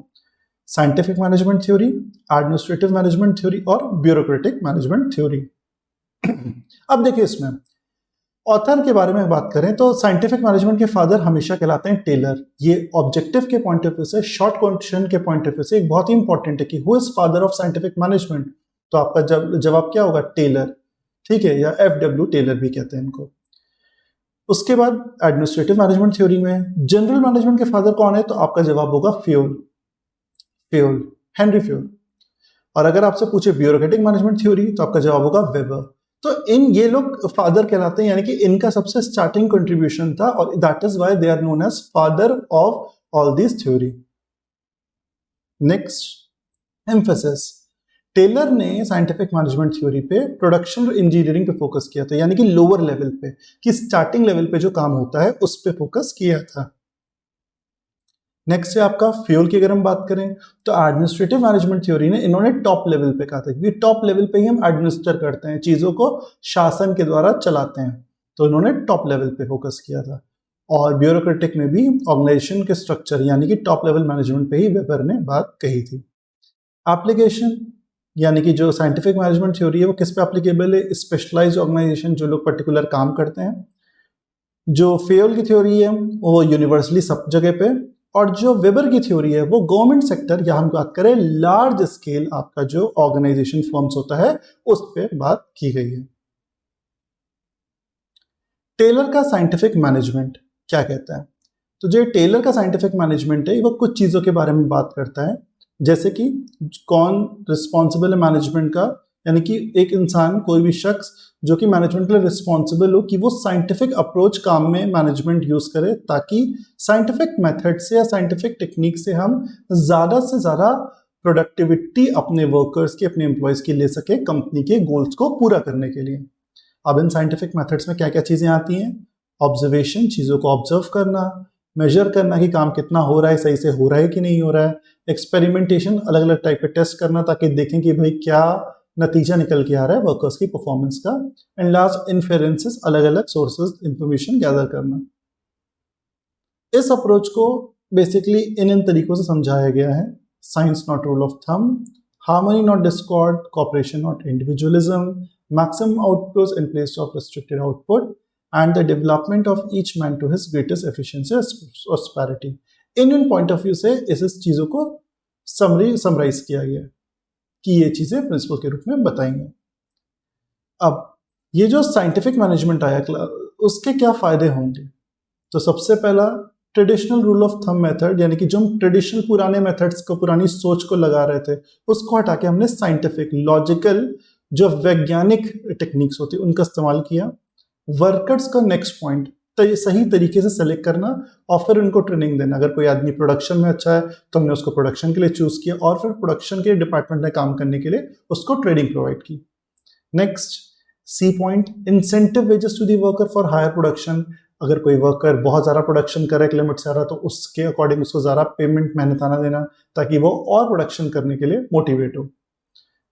scientific management theory, administrative management theory और ब्यूरोक्रेटिक मैनेजमेंट थ्योरी। अब देखिए, इसमें ऑथर के बारे में बात करें तो साइंटिफिक मैनेजमेंट के फादर हमेशा कहलाते हैं टेलर। ये ऑब्जेक्टिव के पॉइंट ऑफ व्यू से, शॉर्ट क्वेश्चन के पॉइंट ऑफ व्यू से एक बहुत ही इंपॉर्टेंट है कि who is father of scientific management. तो आपका जवाब क्या होगा? टेलर, ठीक है, या FW टेलर भी कहते हैं इनको। उसके बाद एडमिनिस्ट्रेटिव मैनेजमेंट थ्योरी में जनरल मैनेजमेंट के फादर कौन है? तो आपका जवाब होगा फ्यूल, हेनरी फ्यूल। और अगर आपसे पूछे ब्यूरोक्रेटिक मैनेजमेंट थ्योरी तो आपका जवाब होगा वेबर। तो ये लोग फादर कहलाते हैं, यानी कि इनका सबसे स्टार्टिंग कंट्रीब्यूशन था और that is why they are known as father of all this theory. Next, emphasis. Taylor ने साइंटिफिक मैनेजमेंट थ्योरी पे प्रोडक्शन इंजीनियरिंग पे फोकस किया था, यानी कि लोअर लेवल पे, कि स्टार्टिंग लेवल पे जो काम होता है उस पे फोकस किया था। नेक्स्ट है आपका फ्यूल की। अगर हम बात करें तो एडमिनिस्ट्रेटिव मैनेजमेंट थ्योरी ने इन्होंने टॉप लेवल पे कहा था, क्योंकि टॉप लेवल पे ही हम एडमिनिस्टर करते हैं, चीजों को शासन के द्वारा चलाते हैं, तो इन्होंने टॉप लेवल पे फोकस किया था। और ब्यूरोक्रेटिक में भी ऑर्गेनाइजेशन के स्ट्रक्चर यानी कि टॉप लेवल मैनेजमेंट पे ही वेबर ने बात कही थी। एप्लीकेशन, यानी कि जो साइंटिफिक मैनेजमेंट थ्योरी है वो किस पे एप्लीकेबल है? स्पेशलाइज्ड ऑर्गेनाइजेशन, जो लोग पर्टिकुलर काम करते हैं। जो फ्यूल की थ्योरी है वो यूनिवर्सली सब जगह पे, और जो वेबर की थ्योरी है वो गवर्नमेंट सेक्टर, या हम बात करें लार्ज स्केल आपका जो ऑर्गेनाइजेशन फॉर्म्स होता है उस पर बात की गई है। टेलर का साइंटिफिक मैनेजमेंट क्या कहता है? तो जो टेलर का साइंटिफिक मैनेजमेंट है वो कुछ चीजों के बारे में बात करता है, जैसे कि कौन रिस्पॉन्सिबल है मैनेजमेंट का, यानी कि एक इंसान, कोई भी शख्स जो कि मैनेजमेंट के लिए रिस्पॉन्सिबल हो, कि वो साइंटिफिक अप्रोच काम में मैनेजमेंट यूज करे ताकि साइंटिफिक मेथड से या साइंटिफिक टेक्निक से हम ज़्यादा से ज़्यादा प्रोडक्टिविटी अपने वर्कर्स की, अपने एम्प्लॉयज़ की ले सके कंपनी के गोल्स को पूरा करने के लिए। अब इन साइंटिफिक मेथड्स में क्या क्या चीज़ें आती हैं? ऑब्जर्वेशन, चीज़ों को ऑब्जर्व करना, मेजर करना कि काम कितना हो रहा है, सही से हो रहा है कि नहीं हो रहा है, एक्सपेरिमेंटेशन, अलग अलग टाइप के टेस्ट करना ताकि देखें कि भाई क्या नतीजा निकल के आ रहा है वर्कर्स की परफॉर्मेंस का, एंड लास्ट इन्फेरेंसेस, अलग अलग सोर्सेज इंफॉर्मेशन गैदर करना। इस अप्रोच को बेसिकली इन तरीकों से समझाया गया है: science not rule of thumb, harmony not discord, cooperation not individualism, maximum output in place of restricted output, and the development of each man to his greatest efficiency और prosperity. In point of view से इस चीजों को समराइज किया गया कि ये चीजें प्रिंसिपल के रूप में बताएंगे। अब ये जो साइंटिफिक मैनेजमेंट आया उसके क्या फायदे होंगे? तो सबसे पहला, traditional rule of thumb method, यानी कि जो हम ट्रेडिशनल पुराने मेथड्स को, पुरानी सोच को लगा रहे थे, उसको हटा के हमने साइंटिफिक, लॉजिकल, जो वैज्ञानिक टेक्निक्स होती है उनका इस्तेमाल किया। वर्कर्स का नेक्स्ट पॉइंट, तो सही तरीके से सेलेक्ट करना और फिर उनको ट्रेनिंग देना। अगर कोई आदमी प्रोडक्शन में अच्छा है तो हमने उसको प्रोडक्शन के लिए चूज किया और फिर प्रोडक्शन के डिपार्टमेंट में काम करने के लिए उसको ट्रेनिंग प्रोवाइड की। Next, C point, incentive wages to the worker for higher production. अगर कोई वर्कर बहुत ज़्यादा प्रोडक्शन करे, एक लिमिट से आ रहा, तो उसके अकॉर्डिंग उसको ज़्यादा पेमेंट, मेहनताना देना ताकि वो और प्रोडक्शन करने के लिए मोटिवेट हो।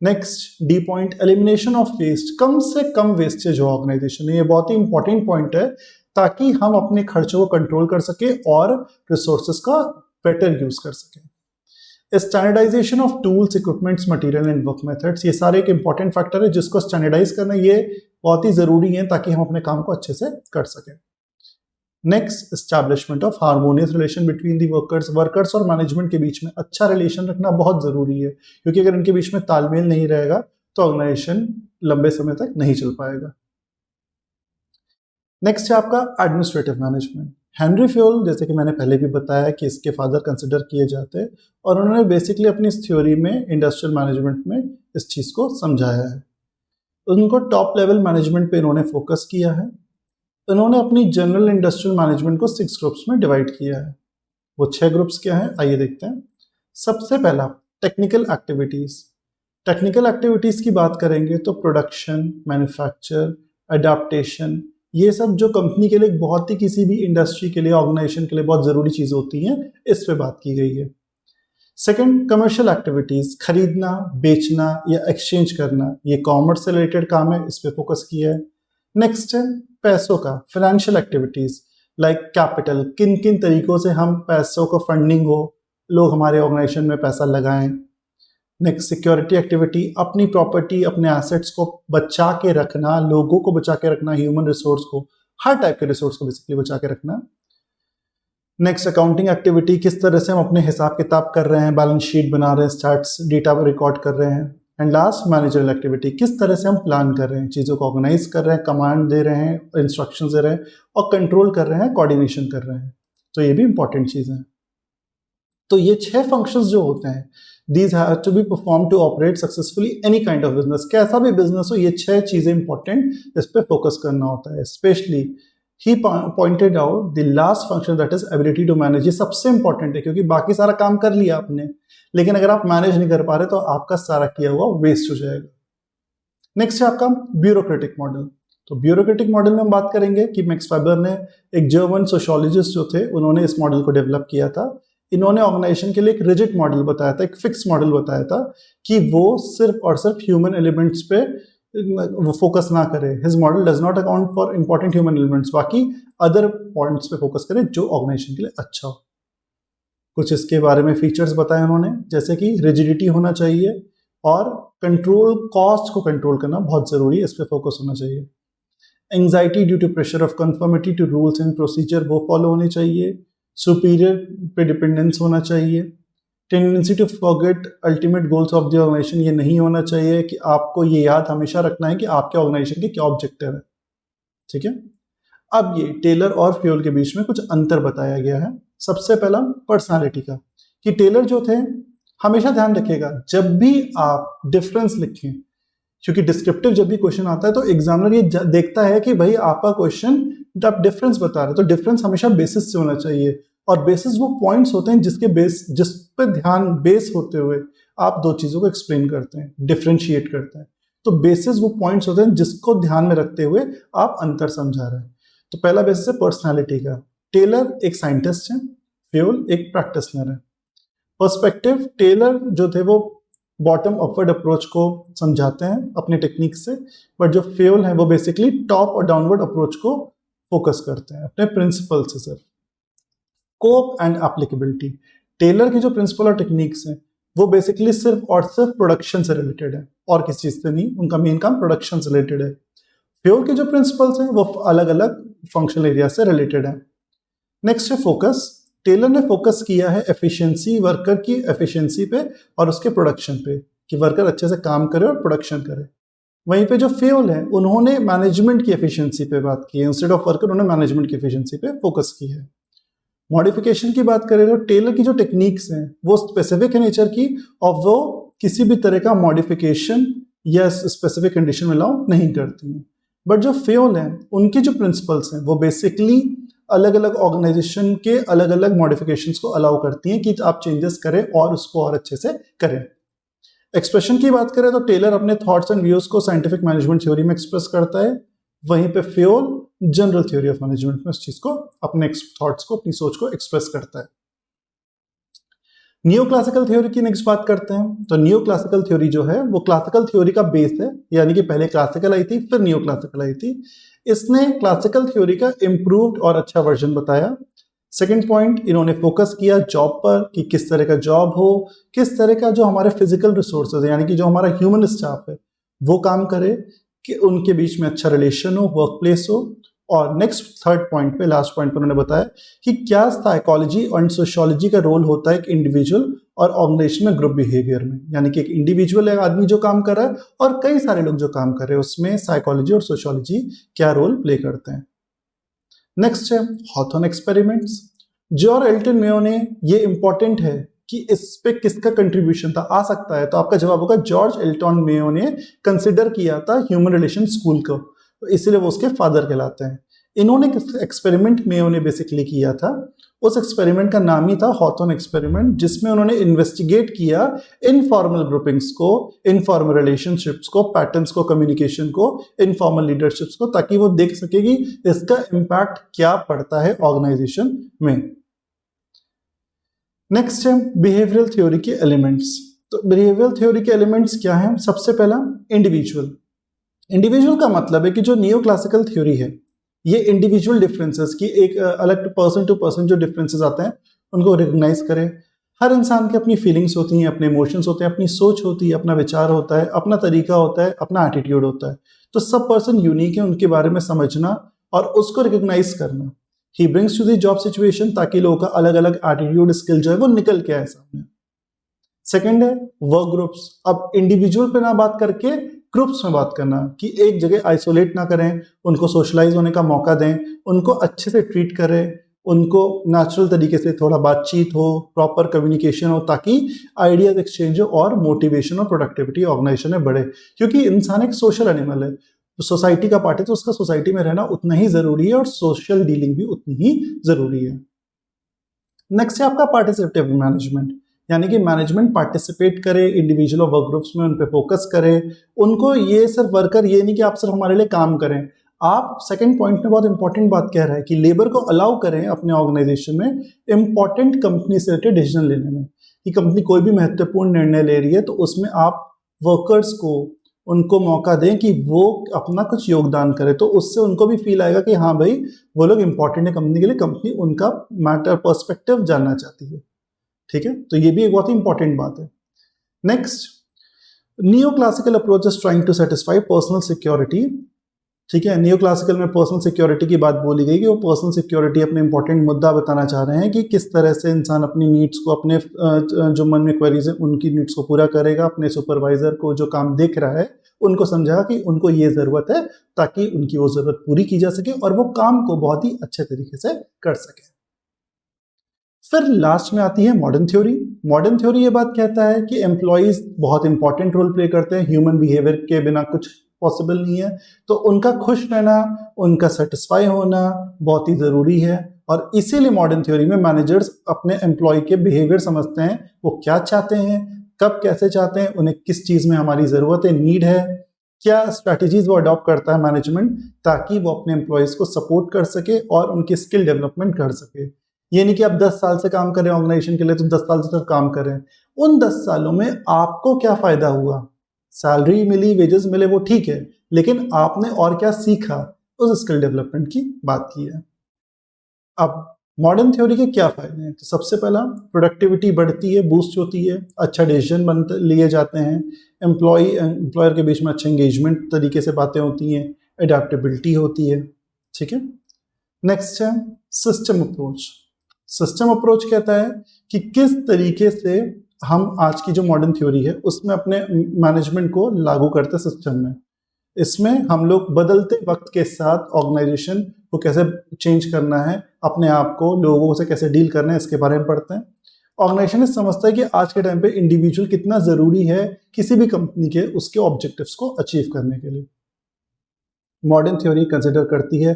Next, D point, elimination of waste, कम से कम वेस्टेज हो ऑर्गेनाइजेशन में। ये बहुत ही इंपॉर्टेंट पॉइंट है ताकि हम अपने खर्चों को कंट्रोल कर सके और रिसोर्सेज का बेटर यूज कर सके। Standardisation of tools, equipments, material and work methods, ये सारे एक इंपॉर्टेंट फैक्टर है जिसको स्टैंडर्डाइज करना ये बहुत ही जरूरी है ताकि हम अपने काम को अच्छे से कर सकें। Next, establishment of harmonious relation between the workers और मैनेजमेंट के बीच में अच्छा रिलेशन रखना बहुत जरूरी है, क्योंकि अगर इनके बीच में तालमेल नहीं रहेगा तो ऑर्गेनाइजेशन लंबे समय तक नहीं चल पाएगा। नेक्स्ट है आपका एडमिनिस्ट्रेटिव मैनेजमेंट। हेनरी फ्योल, जैसे कि मैंने पहले भी बताया कि इसके फादर कंसिडर किए जाते हैं, और उन्होंने बेसिकली अपनी इस थ्योरी में इंडस्ट्रियल मैनेजमेंट में इस चीज़ को समझाया है। उनको टॉप लेवल मैनेजमेंट पे इन्होंने फोकस किया है। उन्होंने अपनी जनरल इंडस्ट्रियल मैनेजमेंट को 6 ग्रुप्स में डिवाइड किया है। वो 6 ग्रुप्स क्या हैं, आइए देखते हैं। सबसे पहला, टेक्निकल एक्टिविटीज़। टेक्निकल एक्टिविटीज़ की बात करेंगे तो प्रोडक्शन, मैन्युफैक्चर, अडाप्टेशन, ये सब जो कंपनी के लिए, बहुत ही किसी भी इंडस्ट्री के लिए, ऑर्गेनाइजेशन के लिए बहुत ज़रूरी चीज़ होती हैं, इस पे बात की गई है। सेकंड, कमर्शियल एक्टिविटीज़, खरीदना, बेचना या एक्सचेंज करना, ये कॉमर्स से रिलेटेड काम है, इस पे फोकस किया है। नेक्स्ट है पैसों का, फाइनेंशियल एक्टिविटीज़ लाइक कैपिटल, किन किन तरीकों से हम पैसों को फंडिंग हो, लोग हमारे ऑर्गेनाइजेशन में पैसा लगाएं। नेक्स्ट, सिक्योरिटी एक्टिविटी, अपनी प्रॉपर्टी, अपने एसेट्स को बचा के रखना, लोगों को बचा के रखना, ह्यूमन रिसोर्स को, हर टाइप के रिसोर्स को बेसिकली बचा के रखना। नेक्स्ट, अकाउंटिंग एक्टिविटी, किस तरह से हम अपने हिसाब किताब कर रहे हैं, बैलेंस शीट बना रहे हैं, स्टैट्स डेटा रिकॉर्ड कर रहे हैं। एंड लास्ट, मैनेजरल एक्टिविटी, किस तरह से हम प्लान कर रहे हैं, चीज़ों को ऑर्गेनाइज कर रहे हैं, कमांड दे रहे हैं, इंस्ट्रक्शंस दे रहे हैं, और कंट्रोल कर रहे हैं, कोऑर्डिनेशन कर रहे हैं। तो ये भी इंपॉर्टेंट चीज़ है। तो ये 6 फंक्शंस जो होते हैं, these have to be perform to operate successfully any kind of business. कैसा भी बिजनेस हो, ये 6 चीज़ें इंपॉर्टेंट, इस पर फोकस करना होता है। Specially he pointed out the last function, that is ability to manage. ये सबसे इंपॉर्टेंट है, क्योंकि बाकी सारा काम कर लिया आपने, लेकिन अगर आप मैनेज नहीं कर पा रहे तो आपका सारा किया हुआ वेस्ट हो जाएगा। नेक्स्ट है आपका ब्यूरोक्रेटिक मॉडल। तो ब्यूरोक्रेटिक मॉडल में हम बात करेंगे कि मैक्स वेबर ने, एक जर्मन सोशियोलॉजिस्ट जो थे, उन्होंने इस मॉडल को डेवलप किया था। इन्होंने ऑर्गेनाइजेशन के लिए एक रिजिड मॉडल बताया था, एक फिक्स मॉडल बताया था कि वो सिर्फ और सिर्फ ह्यूमन एलिमेंट्स पे वो फोकस ना करे। His model does not account for important human elements, बाकी अदर पॉइंट्स पे फोकस करे जो ऑर्गेनाइजेशन के लिए अच्छा हो। कुछ इसके बारे में फीचर्स बताए उन्होंने, जैसे कि रिजिडिटी होना चाहिए, और कंट्रोल, कॉस्ट को कंट्रोल करना बहुत जरूरी है, इस पे फोकस होना चाहिए। Anxiety due to pressure of conformity to rules and procedure, वो फॉलो होने चाहिए। सुपीरियर पे डिपेंडेंस होना चाहिए। Tendency to forget ultimate goals of the organisation, ये नहीं होना चाहिए कि आपको ये याद हमेशा रखना है कि आपके ऑर्गेनाइजेशन के क्या ऑब्जेक्टिव है। ठीक है, अब ये टेलर और फ्योल के बीच में कुछ अंतर बताया गया है। सबसे पहला पर्सनालिटी का, कि टेलर जो थे, हमेशा ध्यान रखिएगा जब भी आप डिफरेंस लिखें, क्योंकि डिस्क्रिप्टिव जब भी क्वेश्चन आता है तो एग्जामिनर ये देखता है कि भाई आपका क्वेश्चन आप डिफरेंस बता रहे, तो डिफरेंस हमेशा बेसिस से होना चाहिए। और बेसिस वो पॉइंट्स होते हैं जिस पे ध्यान बेस होते हुए आप दो चीजों को एक्सप्लेन करते हैं, डिफरेंशिएट करते हैं। तो बेसिस वो पॉइंट्स होते हैं जिसको ध्यान में रखते हुए आप अंतर समझा रहे हैं। तो पहला बेसिस है पर्सनालिटी का। टेलर एक साइंटिस्ट है, फ्योल एक प्रैक्टिशनर है। पर्सपेक्टिव, टेलर जो थे वो बॉटम अपवर्ड अप्रोच को समझाते हैं अपने टेक्निक से, बट जो फ्योल है वो बेसिकली टॉप और डाउनवर्ड अप्रोच को फोकस करते हैं अपने प्रिंसिपल से। सिर्फ स्कोप एंड एप्लीकेबिलिटी, टेलर की जो प्रिंसिपल और टेक्निक्स हैं वो बेसिकली सिर्फ और सिर्फ प्रोडक्शन से रिलेटेड है, और किसी चीज से नहीं, उनका मेन काम प्रोडक्शन से रिलेटेड है। फ्योल के जो प्रिंसिपल्स हैं वो अलग अलग फंक्शनल एरिया से रिलेटेड है। नेक्स्ट है फोकस। टेलर ने फोकस किया है एफिशिएंसी, वर्कर की एफिशिएंसी पे और उसके प्रोडक्शन पे, कि वर्कर अच्छे से काम करे और प्रोडक्शन करे। वहीं पे जो फ्योल है उन्होंने मैनेजमेंट की एफिशिएंसी पे बात की है, इंस्टेड ऑफ वर्कर उन्होंने मैनेजमेंट की एफिशिएंसी पे फोकस की है। मॉडिफिकेशन की बात करें तो टेलर की जो टेक्निक्स हैं वो स्पेसिफिक है नेचर की, और वो किसी भी तरह का मॉडिफिकेशन या स्पेसिफिक कंडीशन में अलाउ नहीं करती हैं। बट जो फ्योल है उनकी जो प्रिंसिपल्स हैं वो बेसिकली अलग अलग ऑर्गेनाइजेशन के अलग अलग मॉडिफिकेशंस को अलाउ करती हैं कि आप चेंजेस करें और उसको और अच्छे से करें। एक्सप्रेशन की बात करें तो टेलर अपने थॉट्स एंड व्यूज को साइंटिफिक मैनेजमेंट थ्योरी में एक्सप्रेस करता है, वहीं पे Fayol general theory of management में उस चीज को, अपने थॉट्स को, अपनी सोच को एक्सप्रेस करता है। न्यू क्लासिकल थ्योरी की नेक्स्ट बात करते हैं। तो न्यू क्लासिकल थ्योरी जो है वो क्लासिकल थ्योरी का बेस है, यानी कि पहले क्लासिकल आई थी फिर न्यू क्लासिकल आई थी। इसने क्लासिकल थ्योरी का इम्प्रूव्ड और अच्छा वर्जन बताया। सेकंड पॉइंट, इन्होंने फोकस किया जॉब पर, कि किस तरह का जॉब हो, किस तरह का जो हमारे फिजिकल रिसोर्सेज है, यानी कि जो हमारा ह्यूमन स्टाफ है वो काम करे, कि उनके बीच में अच्छा रिलेशन हो, वर्क प्लेस हो, और नेक्स्ट थर्ड पॉइंट पे, लास्ट पॉइंट पे उन्होंने बताया कि क्या साइकोलॉजी और सोशियोलॉजी का रोल होता है एक इंडिविजुअल और ऑर्गेनाइजेशन में ग्रुप बिहेवियर में। यानी कि एक इंडिविजुअल आदमी जो काम कर रहा है और कई सारे लोग जो काम कर रहे हैं, उसमें साइकोलॉजी और सोशियोलॉजी क्या रोल प्ले करते हैं। नेक्स्ट है Hawthorne experiments. George Elton Mayo ने, ये इंपॉर्टेंट है कि इस पे किसका कंट्रीब्यूशन था, आ सकता है तो आपका जवाब होगा जॉर्ज एल्टन मेयो ने कंसिडर किया था ह्यूमन रिलेशन स्कूल को, तो इसीलिए वो उसके फादर कहलाते हैं। इन्होंने एक्सपेरिमेंट मेयो ने बेसिकली किया था, उस एक्सपेरिमेंट का नाम ही था हॉथॉर्न एक्सपेरिमेंट, जिसमें उन्होंने इन्वेस्टिगेट किया इनफॉर्मल ग्रुपिंग्स को, इनफॉर्मल रिलेशनशिप्स को, पैटर्न्स को, कम्युनिकेशन को, इनफॉर्मल लीडरशिप्स को, ताकि वो देख सके कि इसका इम्पैक्ट क्या पड़ता है ऑर्गेनाइजेशन में। नेक्स्ट है बिहेवियरल थ्योरी के एलिमेंट्स। तो बिहेवियरल थ्योरी के एलिमेंट्स क्या हैं? सबसे पहला इंडिविजुअल। इंडिविजुअल का मतलब है कि जो नियो क्लासिकल थ्योरी है, ये इंडिविजुअल डिफरेंसेस की एक अलग पर्सन टू पर्सन जो डिफरेंसेस आते हैं उनको रिकॉग्नाइज करे। हर इंसान की अपनी फीलिंग्स होती हैं, अपने इमोशंस होते हैं, अपनी सोच होती है, अपना विचार होता है, अपना तरीका होता है, अपना एटीट्यूड होता है। तो सब पर्सन यूनिक है, उनके बारे में समझना और उसको रिकॉग्नाइज करना। He brings to the job situation, ताकि लोगों का अलग अलग एटीट्यूड, स्किल जो है वो निकल के आए सामने। सेकंड है वर्क ग्रुप्स। अब इंडिविजुअल पे ना बात करके ग्रुप्स में बात करना, कि एक जगह आइसोलेट ना करें, उनको सोशलाइज होने का मौका दें, उनको अच्छे से ट्रीट करें, उनको नेचुरल तरीके से थोड़ा बातचीत हो, प्रॉपर कम्युनिकेशन हो, ताकि आइडियाज एक्सचेंज हो और मोटिवेशन और प्रोडक्टिविटी ऑर्गेनाइजेशन में बढ़े। क्योंकि इंसान एक सोशल एनिमल है, तो सोसाइटी का पार्ट है, तो उसका सोसाइटी में रहना उतना ही जरूरी है और सोशल डीलिंग भी उतनी ही जरूरी है। नेक्स्ट है आपका पार्टिसिपेटिव मैनेजमेंट, यानी कि मैनेजमेंट पार्टिसिपेट करे इंडिविजुअल और वर्क ग्रुप्स में, उन पे फोकस करे, उनको ये सिर्फ वर्कर, ये नहीं कि आप सिर्फ हमारे लिए काम करें। आप सेकंड पॉइंट में बहुत इंपॉर्टेंट बात कह रहा है कि लेबर को अलाउ करें अपने ऑर्गेनाइजेशन में इंपॉर्टेंट कंपनी से रिलेटेड डिसीजन लेने में, कि कंपनी कोई भी महत्वपूर्ण निर्णय ले रही है तो उसमें आप वर्कर्स को, उनको मौका दें कि वो अपना कुछ योगदान करे, तो उससे उनको भी फील आएगा कि हाँ भाई वो लोग इंपॉर्टेंट है कंपनी के लिए, कंपनी उनका मैटर पर्सपेक्टिव जानना चाहती है। ठीक है, तो ये भी एक बहुत ही इंपॉर्टेंट बात है। Next, neo classical approach is trying to satisfy personal security. ठीक है, नियो क्लासिकल में पर्सनल सिक्योरिटी की बात बोली गई कि वो पर्सनल सिक्योरिटी अपने इंपॉर्टेंट मुद्दा बताना चाह रहे हैं कि किस तरह से इंसान अपनी नीड्स को, अपने जो मन में क्वेरीज है उनकी नीड्स को पूरा करेगा, अपने सुपरवाइजर को जो काम देख रहा है उनको समझाएगा कि उनको ये जरूरत है, ताकि उनकी वो जरूरत पूरी की जा सके और वो काम को बहुत ही अच्छे तरीके से कर सके। फिर लास्ट में आती है मॉडर्न थ्योरी। मॉडर्न थ्योरी ये बात कहता है कि एम्प्लॉयज बहुत इंपॉर्टेंट रोल प्ले करते हैं, ह्यूमन बिहेवियर के बिना कुछ पॉसिबल नहीं है, तो उनका खुश रहना, उनका सेटिस्फाई होना बहुत ही जरूरी है। और इसीलिए मॉडर्न थ्योरी में मैनेजर्स अपने एम्प्लॉय के बिहेवियर समझते हैं, वो क्या चाहते हैं, कब कैसे चाहते हैं, उन्हें किस चीज में हमारी जरूरत है, नीड है, क्या स्ट्रैटेजीज वो अडॉप्ट करता है मैनेजमेंट, ताकि वो अपने एम्प्लॉयज को सपोर्ट कर सके और उनकी स्किल डेवलपमेंट कर सके। ये नहीं कि आप 10 साल से काम करें ऑर्गेनाइजेशन के लिए तो 10 साल से सिर्फ काम करें। उन 10 सालों में आपको क्या फायदा हुआ, सैलरी मिली, वेजेस मिले, वो ठीक है, लेकिन आपने और क्या सीखा, उस स्किल डेवलपमेंट की बात की है। अब मॉडर्न थ्योरी के क्या फायदे हैं? तो सबसे पहला, प्रोडक्टिविटी बढ़ती है, बूस्ट होती है, अच्छा डिसीजन बनते लिए जाते हैं, एम्प्लॉयर के बीच में अच्छा एंगेजमेंट तरीके से बातें होती हैं, एडेप्टेबिलिटी होती है। ठीक है, नेक्स्ट है सिस्टम अप्रोच। सिस्टम अप्रोच कहता है कि किस तरीके से हम आज की जो मॉडर्न थ्योरी है उसमें अपने मैनेजमेंट को लागू करते हैं सिस्टम में। इसमें हम लोग बदलते वक्त के साथ ऑर्गेनाइजेशन को कैसे चेंज करना है, अपने आप को, लोगों से कैसे डील करना है, इसके बारे में पढ़ते हैं। ऑर्गेनाइजेशन समझता है कि आज के टाइम पे इंडिविजुअल कितना जरूरी है किसी भी कंपनी के उसके ऑब्जेक्टिव्स को अचीव करने के लिए। मॉडर्न थ्योरी कंसिडर करती है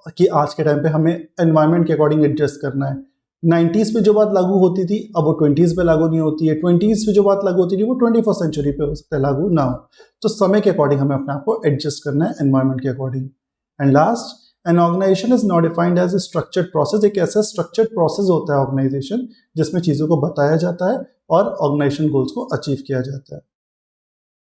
कि आज के टाइम पे हमें एनवायरनमेंट के अकॉर्डिंग एडजस्ट करना है। 90s पे जो बात लागू होती थी अब वो 20s पे लागू नहीं होती है, 20s पे जो बात लागू होती थी वो 21st सेंचुरी पे हो सकता है लागू ना हो। तो समय के अकॉर्डिंग हमें अपने आप को एडजस्ट करना है एनवायरनमेंट के according. And last, an organisation is not defined as a structured process. एक ऐसा स्ट्रक्चर्ड प्रोसेस होता है ऑर्गेनाइजेशन जिसमें चीजों को बताया जाता है और ऑर्गेनाइजेशन गोल्स को अचीव किया जाता है।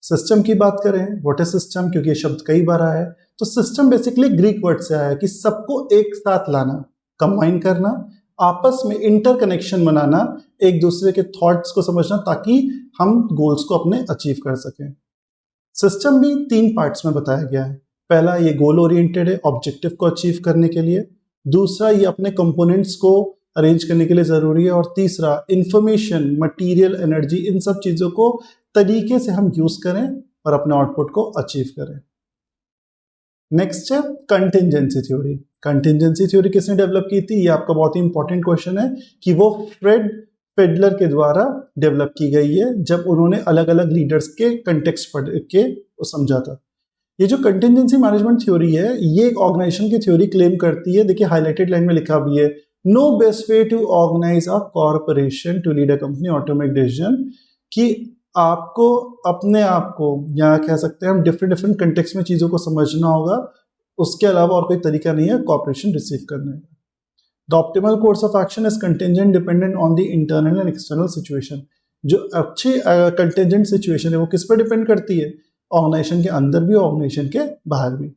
सिस्टम की बात करें, व्हाट इज सिस्टम, क्योंकि ये शब्द कई बार आया है, तो सिस्टम बेसिकली ग्रीक वर्ड से आया है कि सबको एक साथ लाना, कंबाइन करना, आपस में इंटरकनेक्शन बनाना, एक दूसरे के थॉट्स को समझना, ताकि हम गोल्स को अपने अचीव कर सकें। सिस्टम भी 3 पार्ट्स में बताया गया है। पहला, ये गोल ओरिएंटेड है, ऑब्जेक्टिव को अचीव करने के लिए। दूसरा, ये अपने कंपोनेंट्स को अरेंज करने के लिए ज़रूरी है। और तीसरा, इंफॉर्मेशन, मटेरियल, एनर्जी, इन सब चीज़ों को तरीके से हम यूज़ करें और अपने आउटपुट को अचीव करें। नेक्स्ट है कंटिंजेंसी थ्योरी। कंटिंजेंसी थ्योरी किसने डेवलप की थी? ये आपका बहुत ही इंपॉर्टेंट क्वेश्चन है कि वो फ्रेड पेडलर के द्वारा डेवलप की गई है, जब उन्होंने अलग अलग लीडर्स के कंटेक्स्ट पढ़ के समझा था। ये जो कंटिंजेंसी मैनेजमेंट थ्योरी है, ये एक ऑर्गेनाइजेशन की थ्योरी क्लेम करती है। देखिए हाईलाइटेड लाइन में लिखा भी है, no best way to organise a corporation to lead a company और टू मेक डिसीजन, कि आपको अपने आप को, या कह सकते हैं हम डिफरेंट कंटेक्स्ट में चीज़ों को समझना होगा। उसके अलावा और कोई तरीका नहीं है कॉर्पोरेशन रिसीव करने का। The optimal course of action is contingent dependent on the internal and external situation. जो अच्छी कंटिंजेंट सिचुएशन है वो किस पर डिपेंड करती है? ऑर्गेनाइजेशन के अंदर भी, ऑर्गेनाइजेशन के बाहर भी।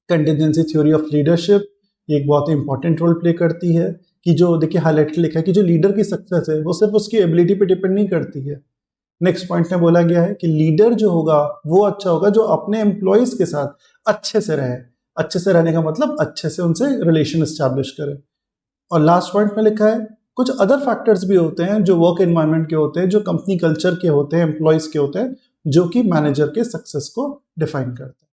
कंटिंजेंसी थ्योरी ऑफ लीडरशिप एक बहुत ही इंपॉर्टेंट रोल प्ले करती है, कि जो देखिए हाईलाइट लिखा है कि जो लीडर की सक्सेस है वो सिर्फ उसकी एबिलिटी पे डिपेंड नहीं करती है। नेक्स्ट पॉइंट में बोला गया है कि लीडर जो होगा वो अच्छा होगा जो अपने एम्प्लॉयज के साथ अच्छे से रहे। अच्छे से रहने का मतलब अच्छे से उनसे रिलेशन एस्टैब्लिश करे। और लास्ट पॉइंट में लिखा है कुछ अदर फैक्टर्स भी होते हैं जो वर्क एनवायरनमेंट के होते हैं, जो कंपनी कल्चर के होते हैं, एम्प्लॉयज के होते हैं, जो कि मैनेजर के सक्सेस को डिफाइन करते हैं।